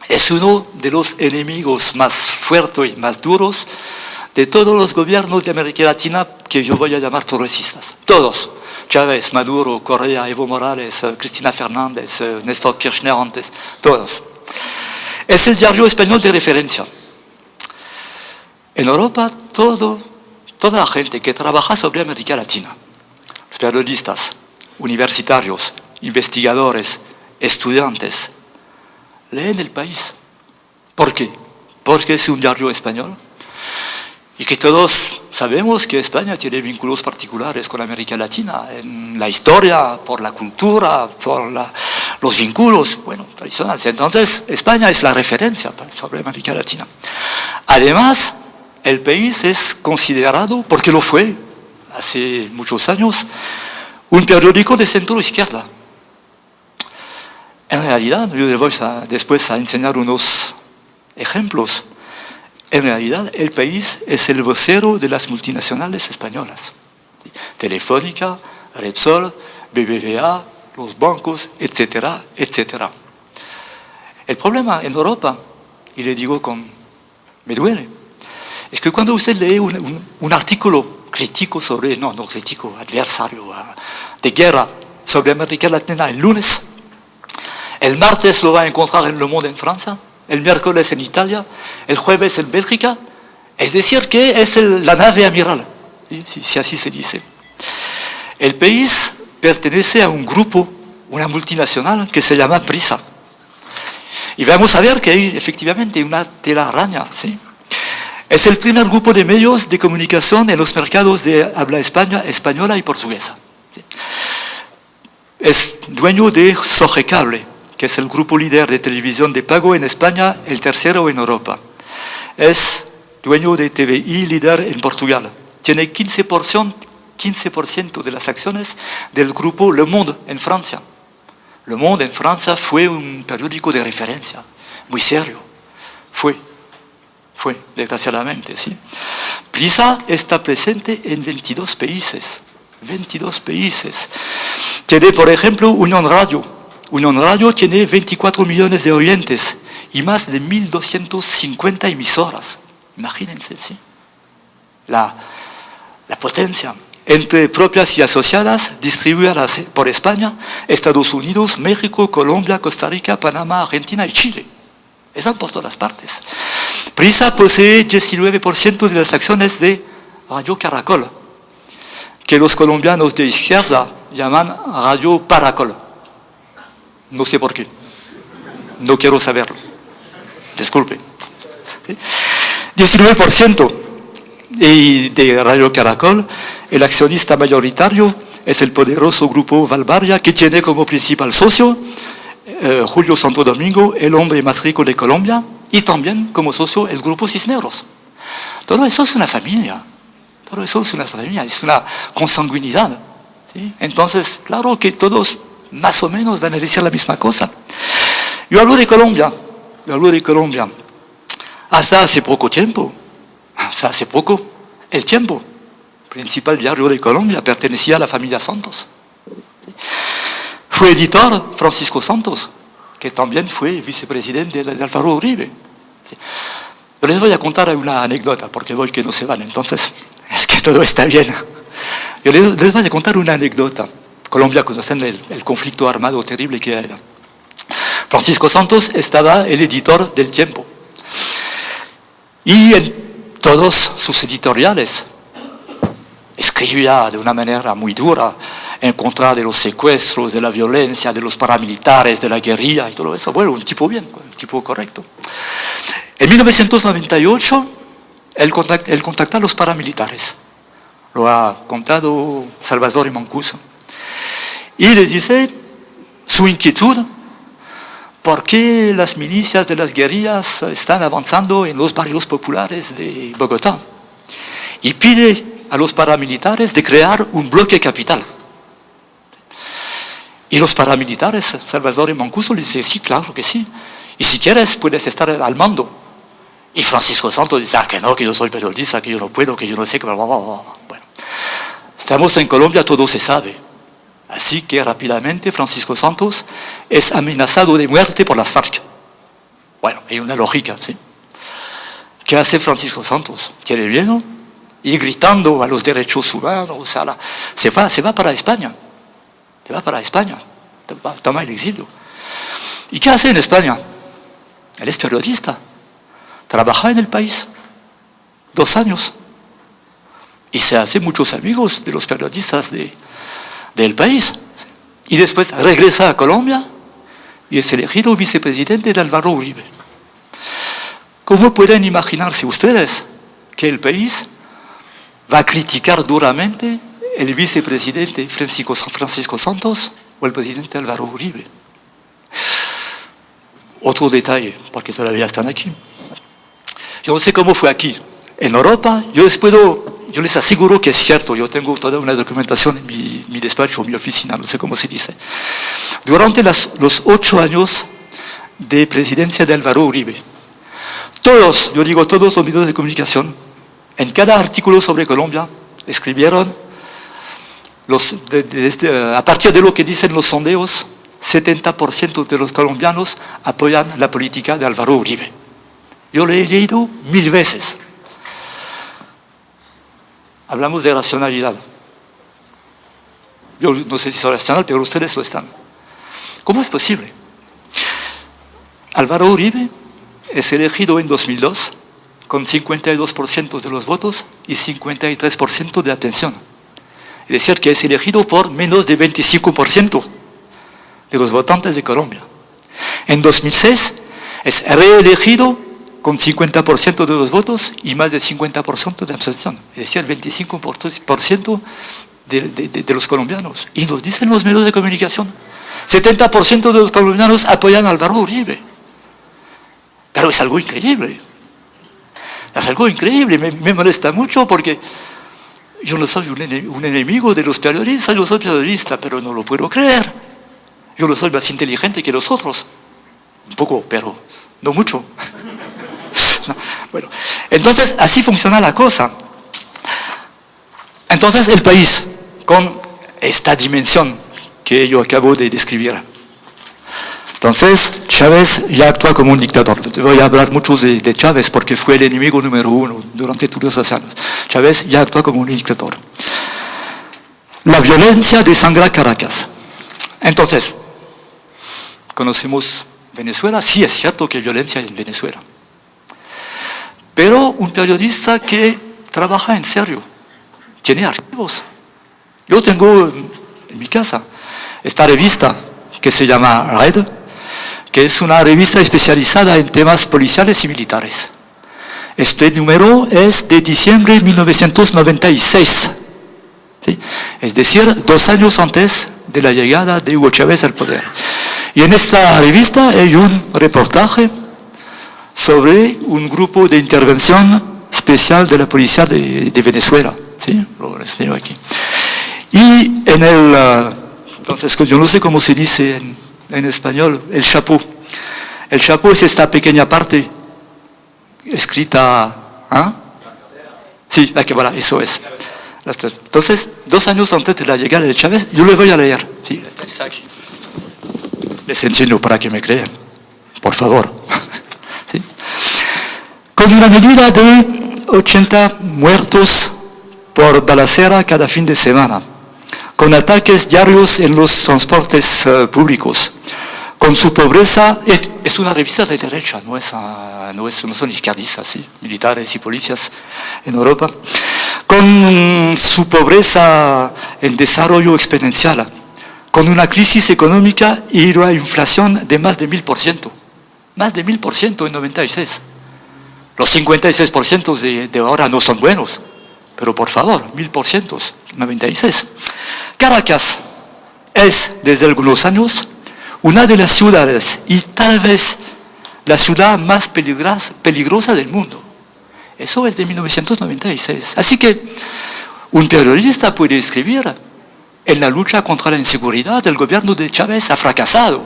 Es uno de los enemigos más fuertes y más duros de todos los gobiernos de América Latina que yo voy a llamar progresistas. Todos. Chávez, Maduro, Correa, Evo Morales, Cristina Fernández, Néstor Kirchner antes, todos. Es el diario español de referencia. En Europa, toda la gente que trabaja sobre América Latina, los periodistas, universitarios, investigadores, estudiantes, leen El País. ¿Por qué? Porque es un diario español y que todos sabemos que España tiene vínculos particulares con América Latina, en la historia, por la cultura, por los vínculos, bueno, tradicionales. Entonces, España es la referencia sobre América Latina. Además, El País es considerado, porque lo fue hace muchos años, un periódico de centro-izquierda. En realidad, yo les voy después a enseñar unos ejemplos. En realidad, El País es el vocero de las multinacionales españolas. Telefónica, Repsol, BBVA, los bancos, etcétera, etcétera. El problema en Europa, y le digo me duele, es que cuando usted lee un artículo crítico sobre, no crítico, adversario, de guerra sobre América Latina el lunes, el martes lo va a encontrar en Le Monde en Francia, el miércoles en Italia, el jueves en Bélgica, es decir, que es la nave amiral, si así se dice. El País pertenece a un grupo, una multinacional que se llama Prisa. Y vamos a ver que hay efectivamente una telaraña, ¿sí? Es el primer grupo de medios de comunicación en los mercados de habla española y portuguesa. Es dueño de Sogecable, que es el grupo líder de televisión de pago en España, el tercero en Europa. Es dueño de TVI, líder en Portugal. Tiene 15% de las acciones del grupo Le Monde en Francia. Le Monde en Francia fue un periódico de referencia, muy serio. Fue, desgraciadamente, ¿sí? Prisa está presente en 22 países. 22 países. Tiene, por ejemplo, Unión Radio. Unión Radio tiene 24 millones de oyentes y más de 1.250 emisoras. Imagínense, ¿sí? La potencia. Entre propias y asociadas, distribuidas por España, Estados Unidos, México, Colombia, Costa Rica, Panamá, Argentina y Chile. Están por todas partes. Prisa posee 19% de las acciones de Radio Caracol, que los colombianos de izquierda llaman Radio Paracol. No sé por qué. No quiero saberlo. Disculpe. 19%. Y de Radio Caracol, el accionista mayoritario es el poderoso grupo Valvaria, que tiene como principal socio Julio Santo Domingo, el hombre más rico de Colombia, y también como socio el grupo Cisneros. Todo eso es una familia. Todo eso es una familia, es una consanguinidad, ¿sí? Entonces, claro que todos más o menos van a decir la misma cosa. Yo hablo de Colombia. Hasta hace poco tiempo, El Tiempo, principal diario de Colombia, pertenecía a la familia Santos. Fue editor Francisco Santos, que también fue vicepresidente de Álvaro Uribe. Yo les voy a contar una anécdota, porque voy que no se van, entonces es que todo está bien. Yo les voy a contar una anécdota. Colombia, conocen el conflicto armado terrible que hay. Francisco Santos estaba el editor del Tiempo. Y en todos sus editoriales escribía de una manera muy dura en contra de los secuestros, de la violencia, de los paramilitares, de la guerrilla y todo eso. Bueno, un tipo bien, un tipo correcto. En 1998, él contacta a los paramilitares. Lo ha contado Salvador Mancuso. Y les dice su inquietud: ¿por qué las milicias de las guerrillas están avanzando en los barrios populares de Bogotá? Y pide a los paramilitares de crear un bloque capital. Y los paramilitares, Salvador y Mancuso, les dice: sí, claro que sí. Y si quieres, puedes estar al mando. Y Francisco Santos dice: que no, que yo soy periodista, que yo no puedo, que yo no sé, que bla, bla, bla. Bueno, estamos en Colombia, todo se sabe. Así que rápidamente Francisco Santos es amenazado de muerte por las FARC. Bueno, hay una lógica, ¿sí? ¿Qué hace Francisco Santos? ¿Quiere bien? Y gritando a los derechos humanos, o sea, se va para España. Se va para España. Toma el exilio. ¿Y qué hace en España? Él es periodista. Trabaja en El País 2 años. Y se hace muchos amigos de los periodistas del País. Y después regresa a Colombia y es elegido vicepresidente de Álvaro Uribe. ¿Cómo pueden imaginarse ustedes que El País va a criticar duramente el vicepresidente Francisco Santos o el presidente Álvaro Uribe? Otro detalle, porque todavía están aquí. Yo no sé cómo fue aquí. En Europa, yo les aseguro que es cierto. Yo tengo toda una documentación en mi despacho, en mi oficina, no sé cómo se dice. Durante los 8 años de presidencia de Álvaro Uribe, todos los medios de comunicación, en cada artículo sobre Colombia, escribieron, a partir de lo que dicen los sondeos, 70% de los colombianos apoyan la política de Álvaro Uribe. Yo lo he leído 1000 veces. Hablamos de racionalidad. Yo no sé si soy racional, pero ustedes lo están. ¿Cómo es posible? Álvaro Uribe es elegido en 2002 con 52% de los votos y 53% de abstención. Es decir, que es elegido por menos de 25% de los votantes de Colombia. En 2006 es reelegido con 50% de los votos y más del 50% de abstención, es decir, el 25% de los colombianos. Y nos dicen los medios de comunicación, 70% de los colombianos apoyan a Álvaro Uribe. Pero es algo increíble. Es algo increíble, me molesta mucho porque yo no soy un enemigo de los periodistas, yo soy periodista, pero no lo puedo creer. Yo no soy más inteligente que los otros. Un poco, pero no mucho. No, bueno, entonces así funciona la cosa. Entonces el país, con esta dimensión que yo acabo de describir. Entonces Chávez ya actúa como un dictador. Voy a hablar mucho de Chávez porque fue el enemigo número 1 durante todos esos años. Chávez ya actúa como un dictador. La violencia desangra Caracas. Entonces, conocemos Venezuela, sí es cierto que hay violencia en Venezuela. Pero un periodista que trabaja en serio, tiene archivos. Yo tengo en mi casa esta revista que se llama Red, que es una revista especializada en temas policiales y militares. Este número es de diciembre de 1996, ¿sí? Es decir, 2 años antes de la llegada de Hugo Chávez al poder. Y en esta revista hay un reportaje sobre un grupo de intervención especial de la policía de Venezuela. ¿Sí? Lo enseño aquí. Y en entonces, yo no sé cómo se dice en español, el chapeau. El chapeau es esta pequeña parte escrita, ¿ah? Sí, la que voilà, eso es. Entonces, 2 años antes de la llegada de Chávez, yo le voy a leer. Sí, está aquí. Les enseño para que me crean, por favor. ¿Sí? Con una medida de 80 muertos por balacera cada fin de semana, con ataques diarios en los transportes públicos, con su pobreza, es una revista de derecha, no son izquierdistas, ¿sí? Militares y policías en Europa, con su pobreza en desarrollo exponencial, con una crisis económica y una inflación de más de 1000%, más de 1000% en 96. Los 56% de ahora no son buenos, pero por favor, 1000%, 96. Caracas es, desde algunos años, una de las ciudades y tal vez la ciudad más peligrosa del mundo. Eso es de 1996. Así que un periodista puede escribir: en la lucha contra la inseguridad, el gobierno de Chávez ha fracasado.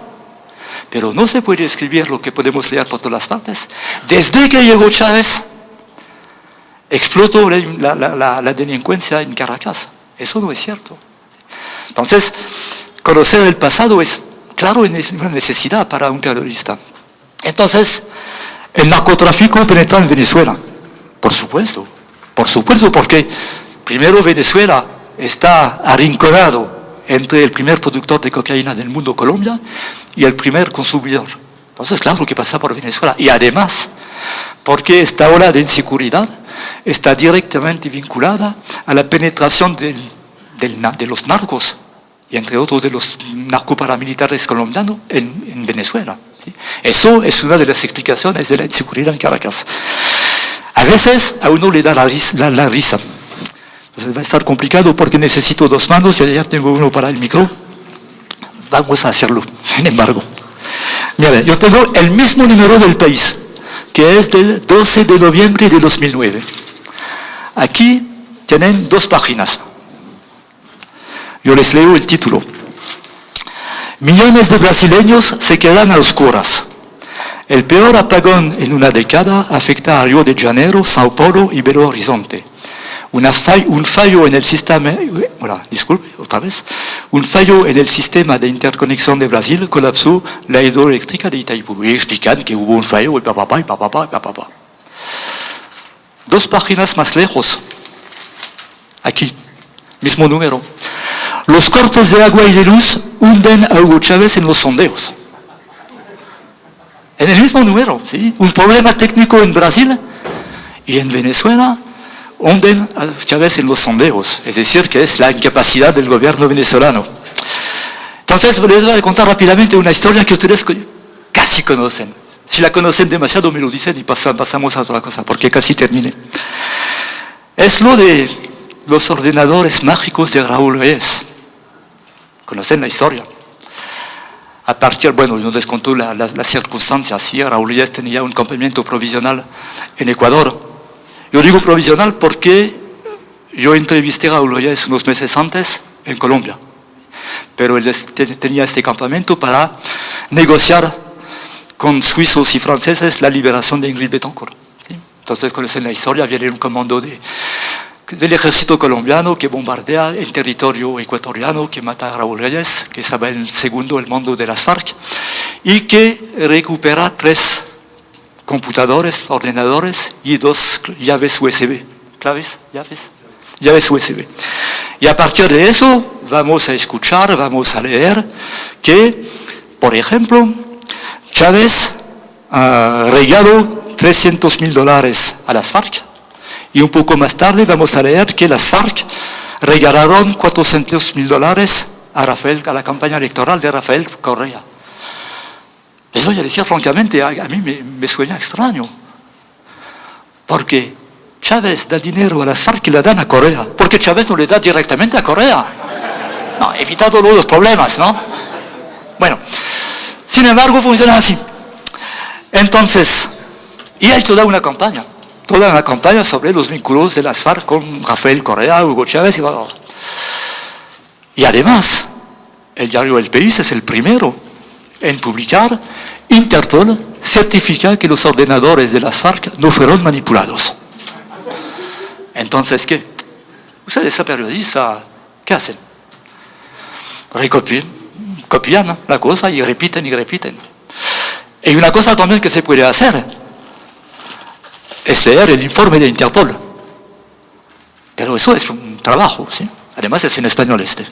Pero no se puede escribir lo que podemos leer por todas partes. Desde que llegó Chávez, explotó la delincuencia en Caracas. Eso no es cierto. Entonces, conocer el pasado es, claro, una necesidad para un periodista. Entonces, el narcotráfico penetra en Venezuela. Por supuesto, porque primero Venezuela está arrinconado entre el primer productor de cocaína del mundo, Colombia, y el primer consumidor. Entonces, claro que pasa por Venezuela. Y además, porque esta ola de inseguridad está directamente vinculada a la penetración de los narcos, y entre otros de los narcoparamilitares colombianos en Venezuela. ¿Sí? Eso es una de las explicaciones de la inseguridad en Caracas. A veces a uno le da la risa. Entonces va a estar complicado porque necesito 2 manos, yo ya tengo uno para el micro. Vamos a hacerlo, sin embargo. Mira, yo tengo el mismo número del país, que es del 12 de noviembre de 2009. Aquí tienen 2 páginas. Yo les leo el título. Millones de brasileños se quedan a oscuras. El peor apagón en una década afecta a Río de Janeiro, Sao Paulo y Belo Horizonte. Un fallo en el sistema, un fallo en el sistema de interconexión de Brasil colapsó la hidroeléctrica de Itaipú. Y explican que hubo un fallo y papá. 2 páginas más lejos. Aquí, mismo número. Los cortes de agua y de luz hunden a Hugo Chávez en los sondeos. En el mismo número, ¿sí? Un problema técnico en Brasil y en Venezuela hunden a Chávez en los sondeos. Es decir, que es la incapacidad del gobierno venezolano. Entonces, les voy a contar rápidamente una historia que ustedes casi conocen. Si la conocen demasiado me lo dicen y pasamos a otra cosa, porque casi terminé. Es lo de los ordenadores mágicos de Raúl Reyes. Conocen la historia. A partir, bueno, no les contó las circunstancias. Sí, Raúl Reyes tenía un campamento provisional en Ecuador. Yo digo provisional porque yo entrevisté a Raúl Reyes unos meses antes en Colombia. Pero él tenía este campamento para negociar con suizos y franceses la liberación de Ingrid Betancourt. ¿Sí? Entonces conocen la historia, viene un comando del ejército colombiano que bombardea el territorio ecuatoriano, que mata a Raúl Reyes, que estaba en el mando de las FARC, y que recupera 3 computadores, ordenadores y 2 llaves USB. ¿Claves? Llaves USB. Y a partir de eso vamos a escuchar, vamos a leer que, por ejemplo, Chávez regaló $300,000 a las FARC y un poco más tarde vamos a leer que las FARC regalaron $400,000 a la campaña electoral de Rafael Correa. Les voy a decir francamente, a mí me suena extraño, porque Chávez da dinero a las FARC y le dan a Correa, porque Chávez no le da directamente a Correa. No, evitando los problemas, ¿no? Bueno, sin embargo funciona así. Entonces, y hay toda una campaña sobre los vínculos de las FARC con Rafael Correa, Hugo Chávez y además, el diario El País es el primero en publicar. Interpol certifica que los ordenadores de las FARC no fueron manipulados. Entonces, ¿qué? Ustedes, esa periodista, ¿qué hacen? Copian la cosa y repiten. Y una cosa también que se puede hacer es leer el informe de Interpol. Pero eso es un trabajo, ¿sí? Además es en español ¿sí?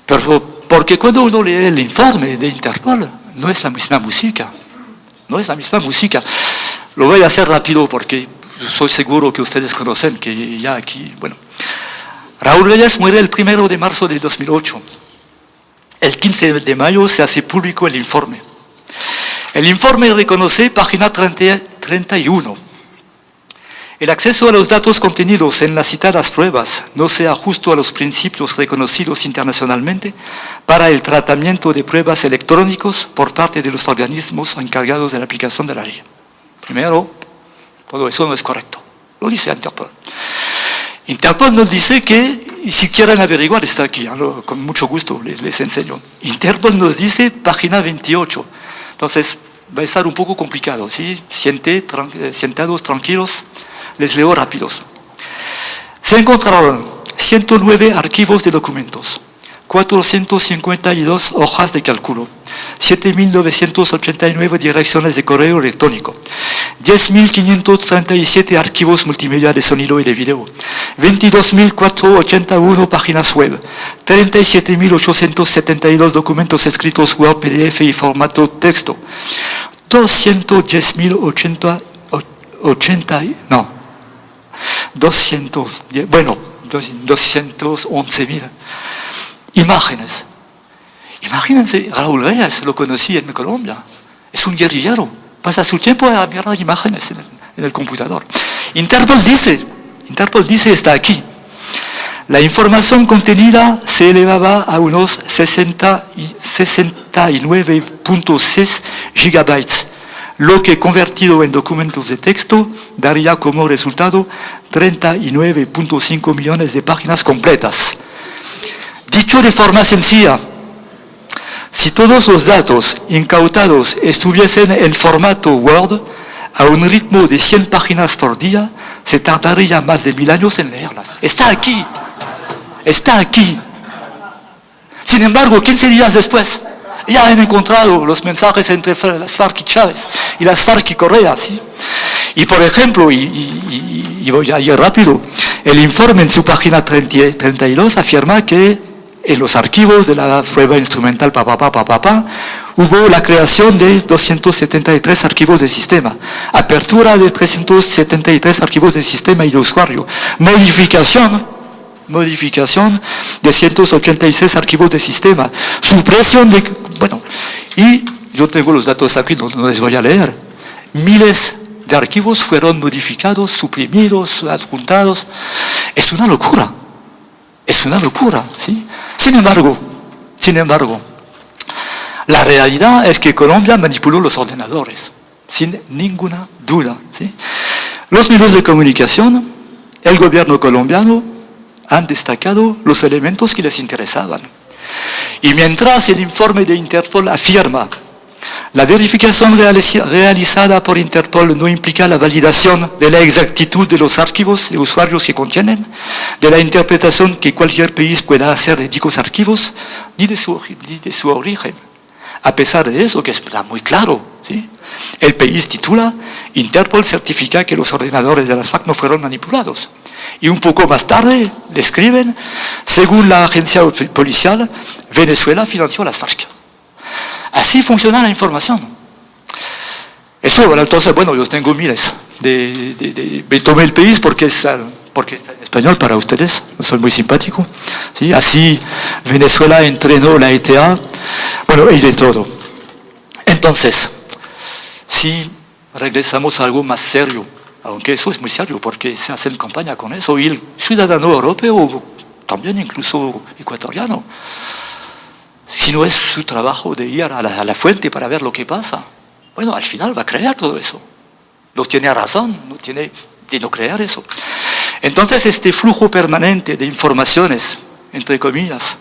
Pero porque cuando uno lee el informe de Interpol, no es la misma música. Lo voy a hacer rápido porque estoy seguro que ustedes conocen que ya aquí, bueno. Raúl Reyes muere el 1 de marzo de 2008. El 15 de mayo se hace público el informe. El informe reconoce página 31. El acceso a los datos contenidos en las citadas pruebas no se ajusta a los principios reconocidos internacionalmente para el tratamiento de pruebas electrónicos por parte de los organismos encargados de la aplicación de la ley. Primero, todo eso no es correcto. Lo dice Interpol. Interpol nos dice que, y si quieren averiguar, está aquí, con mucho gusto les enseño. Interpol nos dice página 28. Entonces, va a estar un poco complicado, ¿sí? Sentados, tranquilos, les leo rápidos. Se encontraron 109 archivos de documentos, 452 hojas de cálculo, 7.989 direcciones de correo electrónico, 10.537 archivos multimedia de sonido y de video, 22.481 páginas web, 37.872 documentos escritos Word, PDF y formato texto, 211.000 imágenes. Imagínense, Raúl Reyes lo conocí en Colombia, es un guerrillero, pasa su tiempo a mirar imágenes en el computador. Interpol dice, está aquí, la información contenida se elevaba a unos 69.6 gigabytes, lo que convertido en documentos de texto daría como resultado 39.5 millones de páginas completas. Dicho de forma sencilla, si todos los datos incautados estuviesen en formato Word, a un ritmo de 100 páginas por día, se tardaría más de 1000 años en leerlas. Está aquí. Sin embargo, 15 días después, ya han encontrado los mensajes entre las FARC y Chávez, y las FARC y Correa, ¿sí? Y por ejemplo, y voy a ir rápido, el informe en su página 32 afirma que en los archivos de la prueba instrumental hubo la creación de 273 archivos de sistema, apertura de 373 archivos de sistema y de usuario, modificación de 186 archivos de sistema, supresión de... Bueno, y yo tengo los datos aquí, no les voy a leer. Miles de archivos fueron modificados, suprimidos, adjuntados. Es una locura. Es una locura, ¿sí? Sin embargo, la realidad es que Colombia manipuló los ordenadores, sin ninguna duda, ¿sí? Los medios de comunicación, el gobierno colombiano, han destacado los elementos que les interesaban. Y mientras el informe de Interpol afirma la verificación realizada por Interpol no implica la validación de la exactitud de los archivos de usuarios que contienen, de la interpretación que cualquier país pueda hacer de dichos archivos, ni de su origen. A pesar de eso, que está muy claro, ¿sí? El país titula: Interpol certifica que los ordenadores de las FARC no fueron manipulados. Y un poco más tarde le escriben: según la agencia policial, Venezuela financió las FARC. Así funciona la información. Eso, bueno, entonces, bueno, yo tengo miles me tomé el país porque está en español para ustedes, soy muy simpático, ¿sí? Así Venezuela entrenó la ETA, bueno, y de todo. Entonces, si regresamos a algo más serio, aunque eso es muy serio porque se hacen campaña con eso, y el ciudadano europeo, también incluso ecuatoriano, si no es su trabajo de ir a la fuente para ver lo que pasa, bueno, al final va a creer todo eso. No tiene razón, no tiene de no creer eso. Entonces, este flujo permanente de informaciones, entre comillas,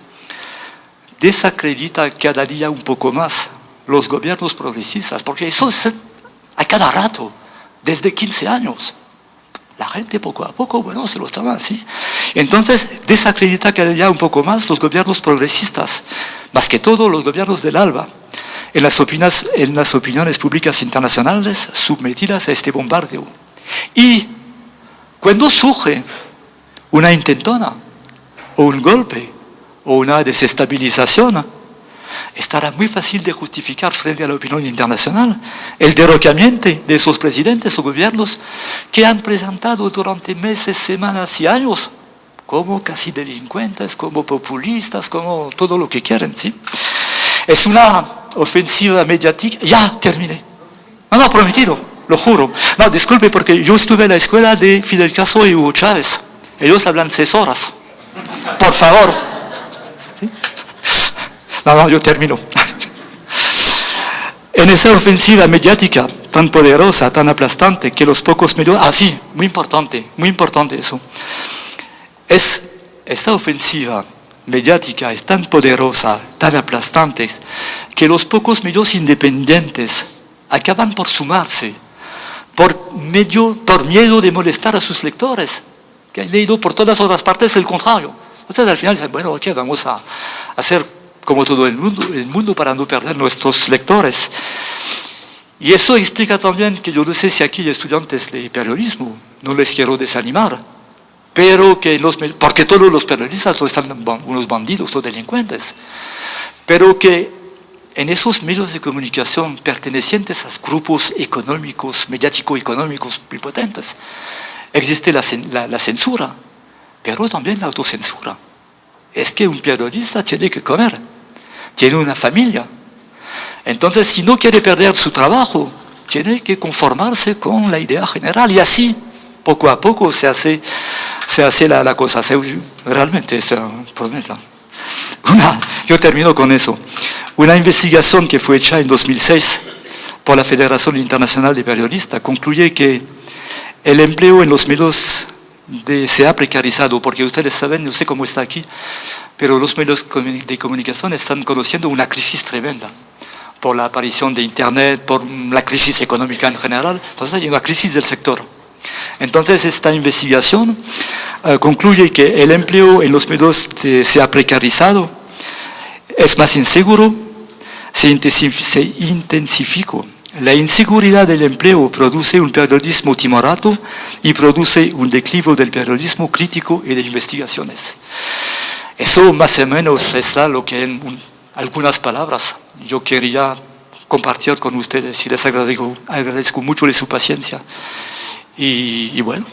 desacredita cada día un poco más los gobiernos progresistas, porque eso es a cada rato, desde 15 años. La gente poco a poco, bueno, se lo toma así. Entonces, desacredita cada día un poco más los gobiernos progresistas, más que todo los gobiernos del ALBA, en las opiniones públicas internacionales sometidas a este bombardeo. Y cuando surge una intentona, o un golpe, o una desestabilización, estará muy fácil de justificar frente a la opinión internacional el derrocamiento de esos presidentes o gobiernos que han presentado durante meses, semanas y años como casi delincuentes, como populistas, como todo lo que quieren, ¿sí? Es una ofensiva mediática. Ya terminé. No, prometido, lo juro. No, disculpe, porque yo estuve en la escuela de Fidel Castro y Hugo Chávez. Ellos hablan 6 horas. Por favor. ¿Sí? No, yo termino. En esa ofensiva mediática tan poderosa, tan aplastante, que los pocos medios... sí, muy importante eso. Esta ofensiva mediática es tan poderosa, tan aplastante, que los pocos medios independientes acaban por sumarse, por miedo de molestar a sus lectores, que han leído por todas otras partes el contrario. Entonces al final dicen, bueno, ok, vamos a hacer como todo el mundo para no perder nuestros lectores. Y eso explica también que yo no sé si aquí hay estudiantes de periodismo, no les quiero desanimar, pero que porque todos los periodistas están unos bandidos o delincuentes, pero que en esos medios de comunicación pertenecientes a grupos económicos, mediático-económicos muy potentes, existe la censura, pero también la autocensura. Es que un periodista tiene que comer, tiene una familia. Entonces, si no quiere perder su trabajo, tiene que conformarse con la idea general, y así, poco a poco, se hace la cosa. Realmente es un problema. Yo termino con eso. Una investigación que fue hecha en 2006 por la Federación Internacional de Periodistas concluye que el empleo en los medios se ha precarizado, porque ustedes saben, no sé cómo está aquí, pero los medios de comunicación están conociendo una crisis tremenda por la aparición de Internet, por la crisis económica en general. Entonces hay una crisis del sector. Entonces esta investigación concluye que el empleo en los medios se ha precarizado, es más inseguro, se intensificó. La inseguridad del empleo produce un periodismo timorato y produce un declive del periodismo crítico y de investigaciones. Eso más o menos es lo que en algunas palabras yo quería compartir con ustedes, y les agradezco mucho de su paciencia. Y bueno.